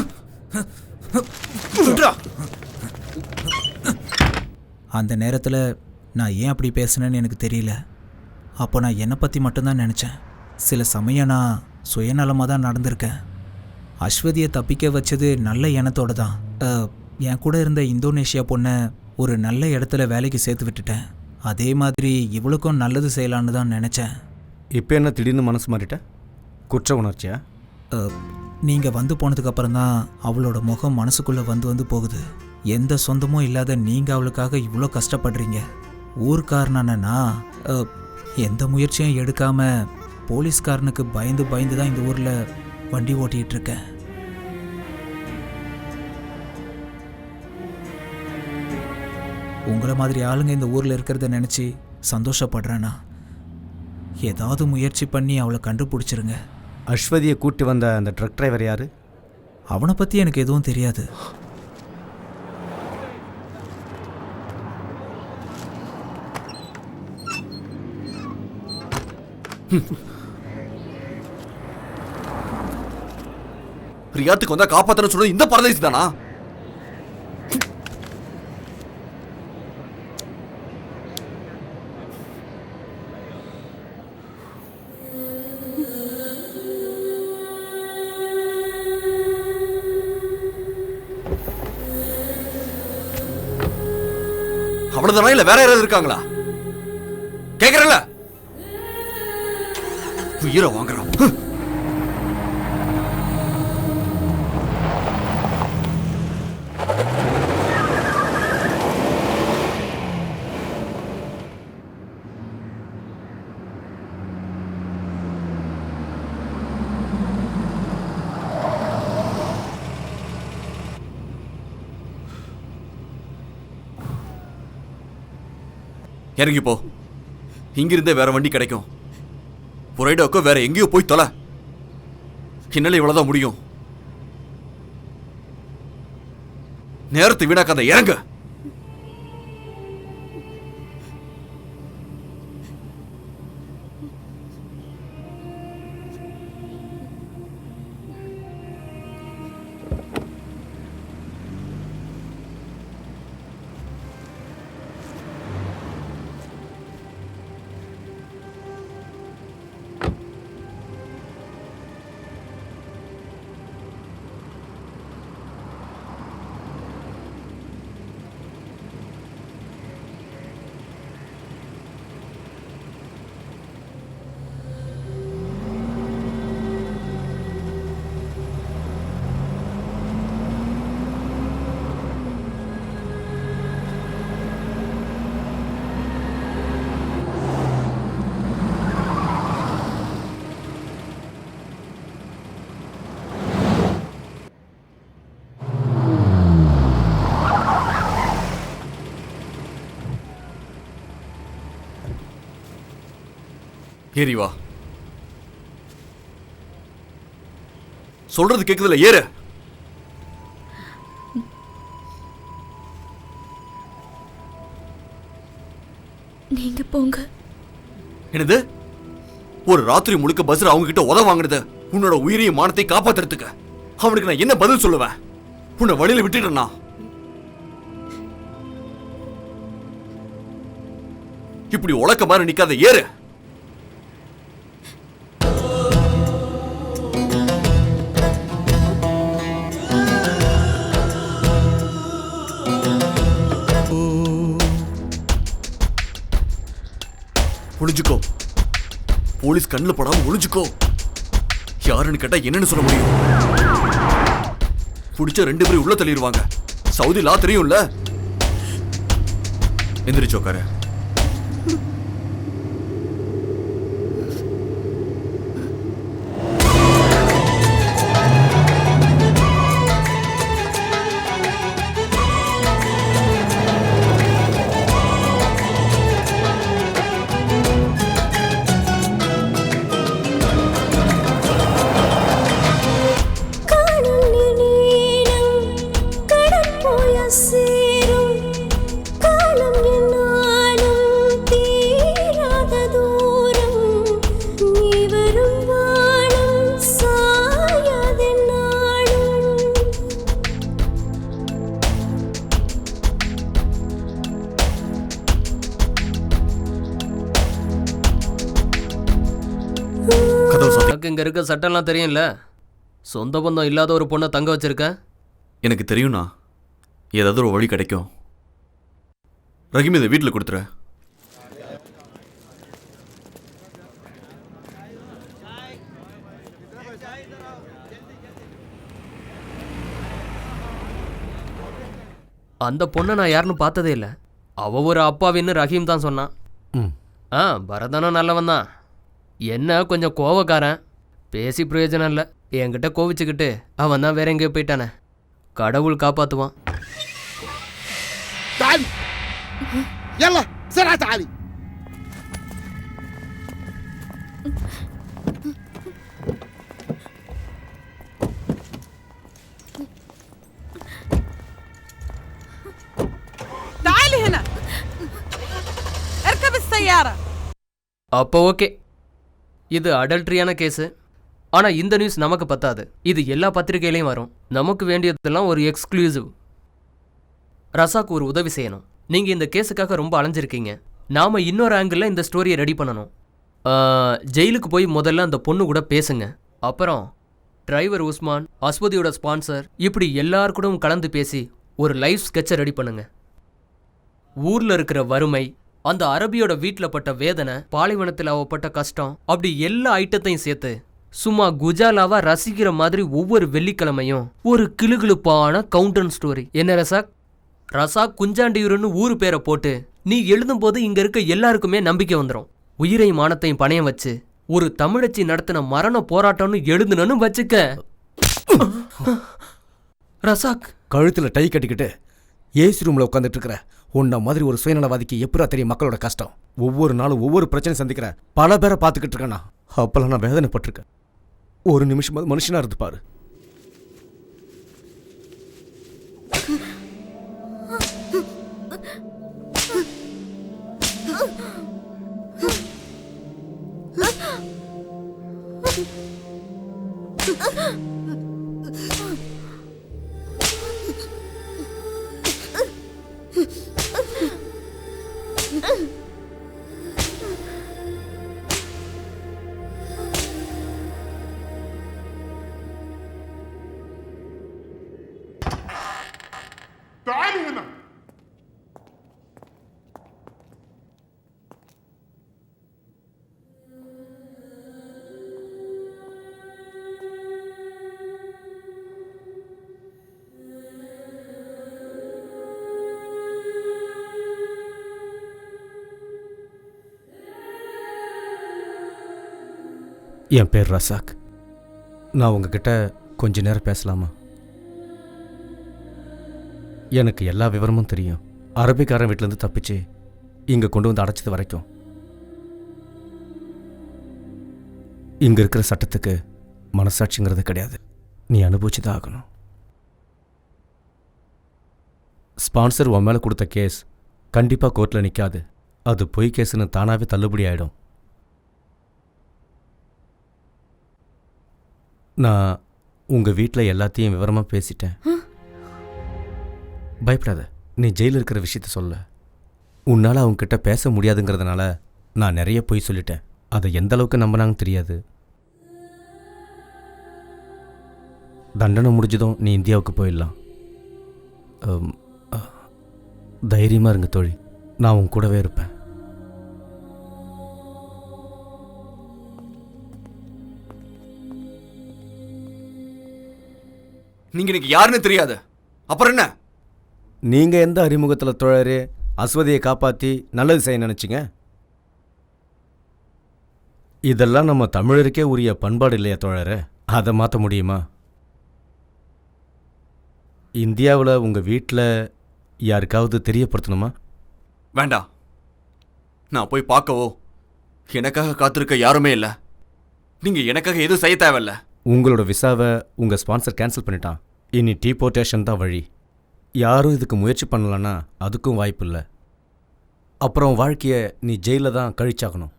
அந்த நேரத்தில் நான் ஏன் அப்படி பேசுனேன்னு எனக்கு தெரியல. அப்போ நான் என்னை பற்றி மட்டும்தான் நினச்சேன். சில சமயம் நான் சுயநலமாக தான் நடந்திருக்கேன். அஸ்வதியை தப்பிக்க வச்சது நல்ல எண்ணத்தோடு தான். என் கூட இருந்த இந்தோனேஷியா பொண்ணை ஒரு நல்ல இடத்துல வேலைக்கு சேர்த்து விட்டுட்டேன். அதே மாதிரி இவளுக்கும் நல்லது செய்யலான்னு தான் நினச்சேன். இப்போ என்ன திடீர்னு மனசு மாறிட்ட? குற்ற உணர்ச்சியா? நீங்கள் வந்து போனதுக்கப்புறம் தான் அவளோட முகம் மனசுக்குள்ளே வந்து போகுது. எந்த சொந்தமும் இல்லாத நீங்கள் அவளுக்காக இவ்வளோ கஷ்டப்படுறீங்க. ஊர்க்காரனா எந்த முயற்சியும் எடுக்காமல் போலீஸ்காரனுக்கு பயந்து தான் இந்த ஊரில் வண்டி ஓட்டிகிட்டு இருக்கேன். உங்களை மாதிரி ஆளுங்க இந்த ஊரில் இருக்கிறத நினச்சி சந்தோஷப்படுறேன்னா. ஏதாவது முயற்சி பண்ணி அவளை கண்டுபிடிச்சிருங்க. அஸ்வதியை கூட்டி வந்த அந்த ட்ரக் டிரைவர் யார்? அவனை பற்றி எனக்கு எதுவும் தெரியாது. ரியாத்துக்கு வந்தா காப்பாத்தணும் சொல்றது இந்த பரதேசி தானா? அவ்வளவுதானா இல்ல வேற யாராவது இருக்காங்களா? கேக்குறல உயிரை வாங்குறான். இறங்கி போ. இங்கிருந்தே வேற வண்டி கிடைக்கும். புரைடோக்கோ வேற எங்கேயோ போய் தொலை. என்னால இவ்வளவுதான் முடியும். நேரத்தை வீணாக்காத, இறங்க. ஏறி வா. சொல்றது கேக்குதுல, ஏறு. நீங்க போங்க. என்னது? ஒரு ராத்திரி முழுக்க பஸ்ல அவங்க கிட்ட உதவ வாங்குறது உன்னோட உயிரையும் மானத்தை காப்பாத்துறதுக்கு. அவனுக்கு நான் என்ன பதில் சொல்லுவேன்? உன்னை வழியில விட்டுட்டேன்னா? இப்படி உலக்க மாதிரி நிக்காத, ஏறு. ஒளிஞ்சுக்கோ. போலீஸ் கண்ணில் படாம ஒளிஞ்சுக்கோ. யாருன்னு கேட்டா என்னன்னு சொல்ல முடியும்? பிடிச்ச 2 பேரும் உள்ள தள்ளிடுவாங்க. சவுதி லா தெரியும்ல. எந்திரிச்சு உட்காரு. இங்க இருக்க சட்டம்லாம் தெரியும்ல. சொந்த பந்தம் இல்லாத ஒரு பொண்ணை தங்க வச்சிருக்க. எனக்கு தெரியும்ண்ணா. ஏதாவது ஒரு வழி கிடைக்கும். ரஹீம் இதை வீட்டில் கொடுத்துரு. அந்த பொண்ணை நான் யாருன்னு பார்த்ததே இல்லை. அவ ஒரு அப்பாவின்னு ரஹீம் தான் சொன்னான். பரதனும் நல்லவன் தான். என்ன கொஞ்சம் கோவக்காரன். பேசி பிரயோஜனம் இல்லை. என்கிட்ட கோவிச்சுக்கிட்டு அவன் தான் வேற எங்கேயோ போயிட்டானே. கடவுள் காப்பாற்றுவான். يلا بسرعة تعالي. تعالي هنا. اركب السيارة. அப்போ ஓகே. இது அடல்ட்ரியான கேஸு. ஆனா இந்த நியூஸ் நமக்கு பத்தாது. இது எல்லா பத்திரிகையிலையும் வரும். நமக்கு வேண்டியதெல்லாம் ஒரு எக்ஸ்க்ளூசிவ். ரசாக்கு ஒரு உதவி செய்யணும். நீங்க இந்த கேஸுக்காக ரொம்ப அலைஞ்சிருக்கீங்க. நாம இன்னொரு ஆங்கிள் இந்த ஸ்டோரியை ரெடி பண்ணணும். ஜெயிலுக்கு போய் முதல்ல அந்த பொண்ணு கூட பேசுங்க. அப்புறம் டிரைவர் உஸ்மான், அஸ்வதியோட ஸ்பான்சர், இப்படி எல்லார் கூடவும் கலந்து பேசி ஒரு லைஃப் ஸ்கெட்சை ரெடி பண்ணுங்க. ஊர்ல இருக்கிற வறுமை, அந்த அரபியோட வீட்டில் பட்ட வேதனை, பாலைவனத்தில் அவப்பட்ட கஷ்டம், அப்படி எல்லா ஐட்டத்தையும் சேர்த்து சும்மா குஜாலாவா ரசிக்கிற மாதிரி ஒவ்வொரு வெள்ளிக்கிழமையும் ஒரு கிளுகிளுப்பான கவுண்டன் ஸ்டோரி. என்ன ரசாக்? ரசாக் குஞ்சாண்டியூர்னு ஊரு பேரை போட்டு நீ எழுதும்போது இங்க இருக்க எல்லாருக்குமே நம்பிக்கை வந்துடும். உயிரையும் மானத்தையும் பணையம் வச்சு ஒரு தமிழச்சி நடத்தின மரண போராட்டம்னு எழுதுனு வச்சுக்க. ரசாக், கழுத்துல டை கட்டிக்கிட்டு ஏசி ரூம்ல உட்காந்துட்டு இருக்கிற உன்ன மாதிரி ஒரு சுயநலவாதிக்கு எப்படா தெரியும் மக்களோட கஷ்டம்? ஒவ்வொரு நாளும் ஒவ்வொரு பிரச்சனை சந்திக்கிற பல பேரை பார்த்துக்கிட்டு இருக்கேன்னா அப்பெல்லாம் நான் வேதனைப்பட்டிருக்கேன். ஒரு நிமிஷம் மனுஷனா இருந்து பாரு. تعالي هنا. என் பேர் ரசாக். நான் உங்ககிட்ட கொஞ்ச நேரம் பேசலாமா? எனக்கு எல்லா விவரமும் தெரியும். அரபிக்காரன் வீட்டிலேருந்து தப்பிச்சு இங்கே கொண்டு வந்து அடைச்சது வரைக்கும் இங்கே இருக்கிற சட்டத்துக்கு மனசாட்சிங்கிறது கிடையாது. நீ அனுபவிச்சு தான் ஆகணும். ஸ்பான்சர் உன் மேலே கொடுத்த கேஸ் கண்டிப்பாக கோர்ட்டில் நிற்காது. அது பொய் கேஸுன்னு தானாகவே தள்ளுபடி ஆகிடும். நான் உங்கள் வீட்டில் எல்லாத்தையும் விவரமாக பேசிட்டேன். பயப்படாத, நீ ஜெயிலில் இருக்கிற விஷயத்த சொல்ல. உன்னால் அவங்கக்கிட்ட பேச முடியாதுங்கிறதுனால நான் நிறைய பொய் சொல்லிட்டேன். அதை எந்த அளவுக்கு நம்பினாங்கன்னு தெரியாது. தண்டனை முடிஞ்சதும் நீ இந்தியாவுக்கு போயிடலாம். தைரியமாக இருங்க தோழி, நான் உன் கூடவே இருப்பேன். நீங்க எனக்கு யாருன்னு தெரியாது, அப்புறம் என்ன? நீங்க எந்த அறிமுகத்தில் தோழரே அஸ்வதியை காப்பாற்றி நல்லது செய்ய நினைச்சிங்க? இதெல்லாம் நம்ம தமிழருக்கே உரிய பண்பாடு இல்லையா தோழரே? அதை மாற்ற முடியுமா? இந்தியாவில் உங்கள் வீட்டில் யாருக்காவது தெரியப்படுத்தணுமா? வேண்டாம், நான் போய் பார்க்கவோ எனக்காக காத்திருக்க யாருமே இல்லை. நீங்க எனக்காக எதுவும் செய்ய தேவையில்ல. உங்களோட விசாவை உங்கள் ஸ்பான்சர் கேன்சல் பண்ணிட்டான். இனி டீபோர்ட்டேஷன் தான் வழி. யாரும் இதுக்கு முயற்சி பண்ணலன்னா அதுக்கும் வாய்ப்பு இல்லை. அப்புறம் வாழ்க்கையை நீ ஜெயிலில் தான் கழிச்சாகணும்.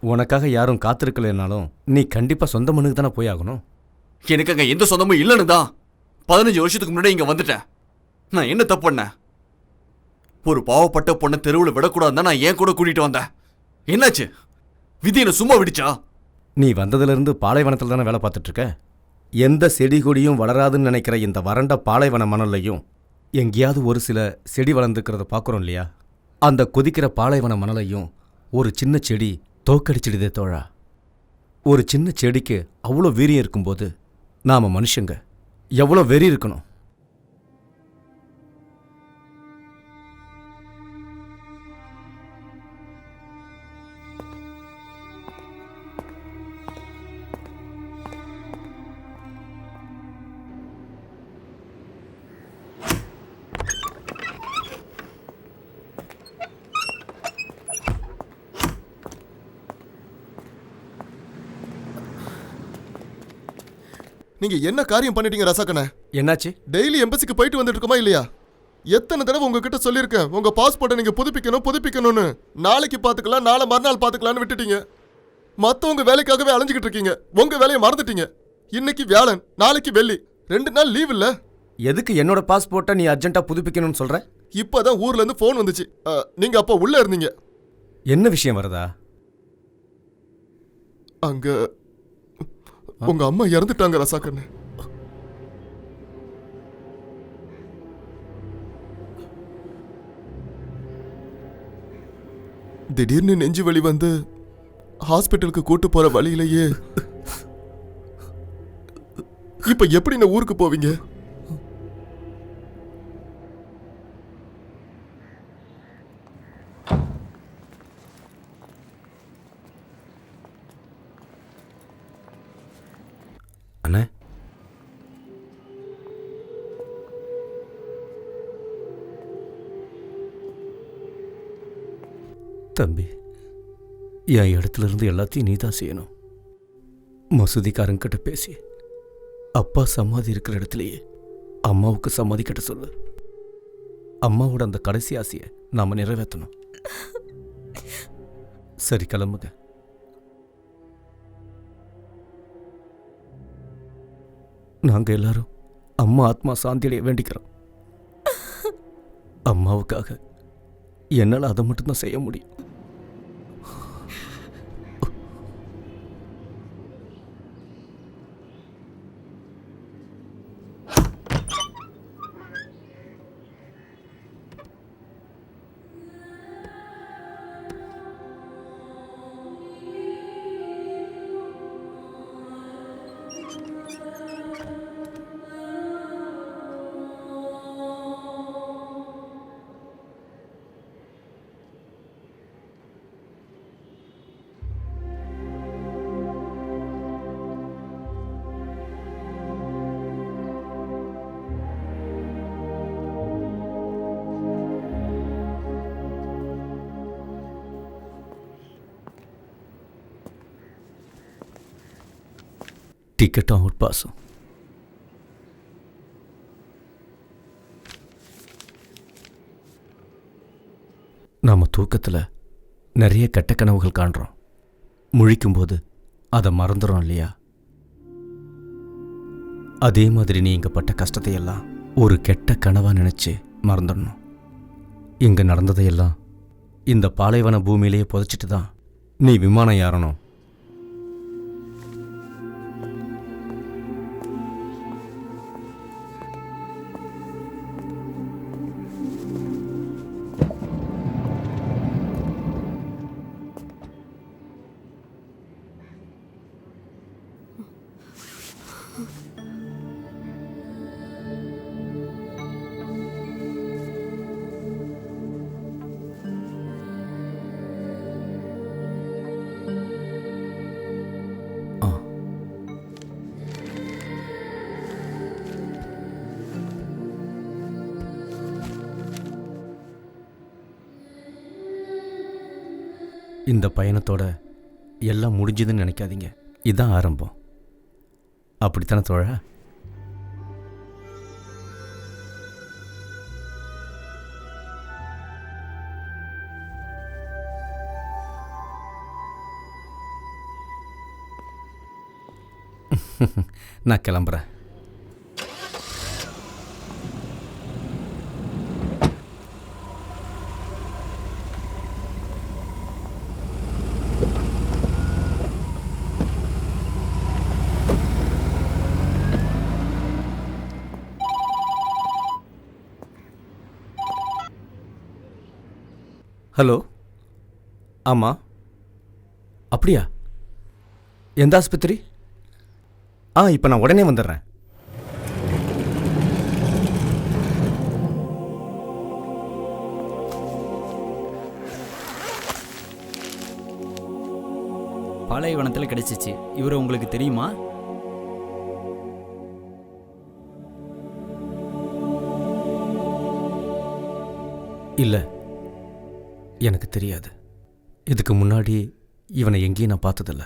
உனக்காக யாரும் காத்திருக்கலைனாலும் நீ கண்டிப்பாக சொந்த மண்ணுக்கு தானே போய் ஆகணும். எனக்கு அங்கே எந்த சொந்தமும் இல்லைன்னு தான் 15 வருஷத்துக்கு முன்னாடி இங்கே வந்துட்டேன். நான் என்ன தப்பு பண்ணேன்? ஒரு பாவப்பட்ட பொண்ணை தெருவில் விடக்கூடாதுன்னு நான் ஏன் கூட கூட்டிகிட்டு வந்தேன். என்னாச்சு? விதி என்ன சும்மா விடுச்சா? நீ வந்ததுலேருந்து பாலைவனத்தில் தானே வேலை பார்த்துட்ருக்க. எந்த செடி கொடியும் வளராதுன்னு நினைக்கிற இந்த வறண்ட பாலைவன மணல்லையும் எங்கேயாவது ஒரு சில செடி வளர்ந்துக்கிறத பார்க்குறோம் இல்லையா? அந்த கொதிக்கிற பாலைவன மணலையும் ஒரு சின்ன செடி தோக்கடிச்சிடுதே தோழா. ஒரு சின்ன செடிக்கு அவ்வளோ வீரியம் இருக்கும்போது நாம் மனுஷங்க எவ்வளோ வெறி இருக்கணும்? நீங்க என்ன காரியம் பண்ணிட்டீங்க ரசாக்கண்ணே? என்னாச்சு? டெய்லி எம்பசிக்கு போயிட்டு வந்துட்டு இருக்கோமா இல்லையா? எத்தனை தடவை உங்ககிட்ட சொல்லியிருக்கேன் உங்க பாஸ்போர்ட்டை நீங்க புதுப்பிக்கணும்னு. நாளைக்கு பாத்துக்கலாம், நாளை மறுநாள் பாத்துக்கலாம்னு விட்டுட்டீங்க. மத்தவங்க வேலைக்காகவே அலைஞ்சுக்கிட்டு இருக்கீங்க. உங்க வேலையை மறந்துட்டீங்க. இன்னைக்கு வியாழன், நாளைக்கு வெள்ளி, 2 நாள் லீவ் இல்ல. எதுக்கு என்னோட பாஸ்போர்ட்டை நீ அர்ஜென்ட்டா புதுப்பிக்கணும்னு சொல்ற? இப்பதான் ஊர்ல இருந்து போன் வந்துச்சு. நீங்க அப்ப உள்ள இருந்தீங்க. என்ன விஷயம் வரதா? அங்க உங்க அம்மா இறந்துட்டாங்க ரசாக்கண்ணு. திடீர்னு நெஞ்சு வலி வந்து ஹாஸ்பிட்டலுக்கு கூட்டு போற வழியிலேயே இப்ப எப்படி நான் ஊருக்கு போவீங்க? அண்ணே, தம்பி, என் இடத்துல இருந்து எல்லாத்தையும் நீ தான் செய்யணும். மசூதிக்காரங்கிட்ட பேசி அப்பா சமாதி இருக்கிற இடத்துலையே அம்மாவுக்கு சமாதி கட்ட சொல்லு. அம்மாவோட அந்த கடைசி ஆசையை நாம நிறைவேற்றணும். சரி, கிளம்புங்க. நாங்க எல்லாரும் அம்மா ஆத்மா சாந்தியடைய வேண்டிக்கிறோம். அம்மாவுக்காக என்னால் அதை மட்டும்தான் செய்ய முடியும். டிக்கெட்டும் அவுட் பாஸும். நாம தூக்கத்தில் நிறைய கெட்ட கனவுகள் காண்றோம். முழிக்கும்போது அதை மறந்துடும் இல்லையா? அதே மாதிரி நீ இங்கே பட்ட கஷ்டத்தையெல்லாம் ஒரு கெட்ட கனவாக நினச்சி மறந்துடணும். இங்கே நடந்ததையெல்லாம் இந்த பாலைவன பூமியிலேயே புதைச்சிட்டு தான் நீ விமானம் ஏறணும். இந்த பயணத்தோட எல்லாம் முடிஞ்சதுன்னு நினைக்காதீங்க. இதுதான் ஆரம்பம். அப்படித்தானே தோழா? நான் கிளம்புறேன். ஹலோ, ஆமாம். அப்படியா? எந்த ஆஸ்பத்திரி? இப்போ நான் உடனே வந்துடுறேன். பாலைவனத்தில் கிடைச்சிச்சு. இவர் உங்களுக்கு தெரியுமா? இல்லை, எனக்கு தெரியாது. இதுக்கு முன்னாடி இவனை எங்கேயும் நான் பார்த்ததில்ல.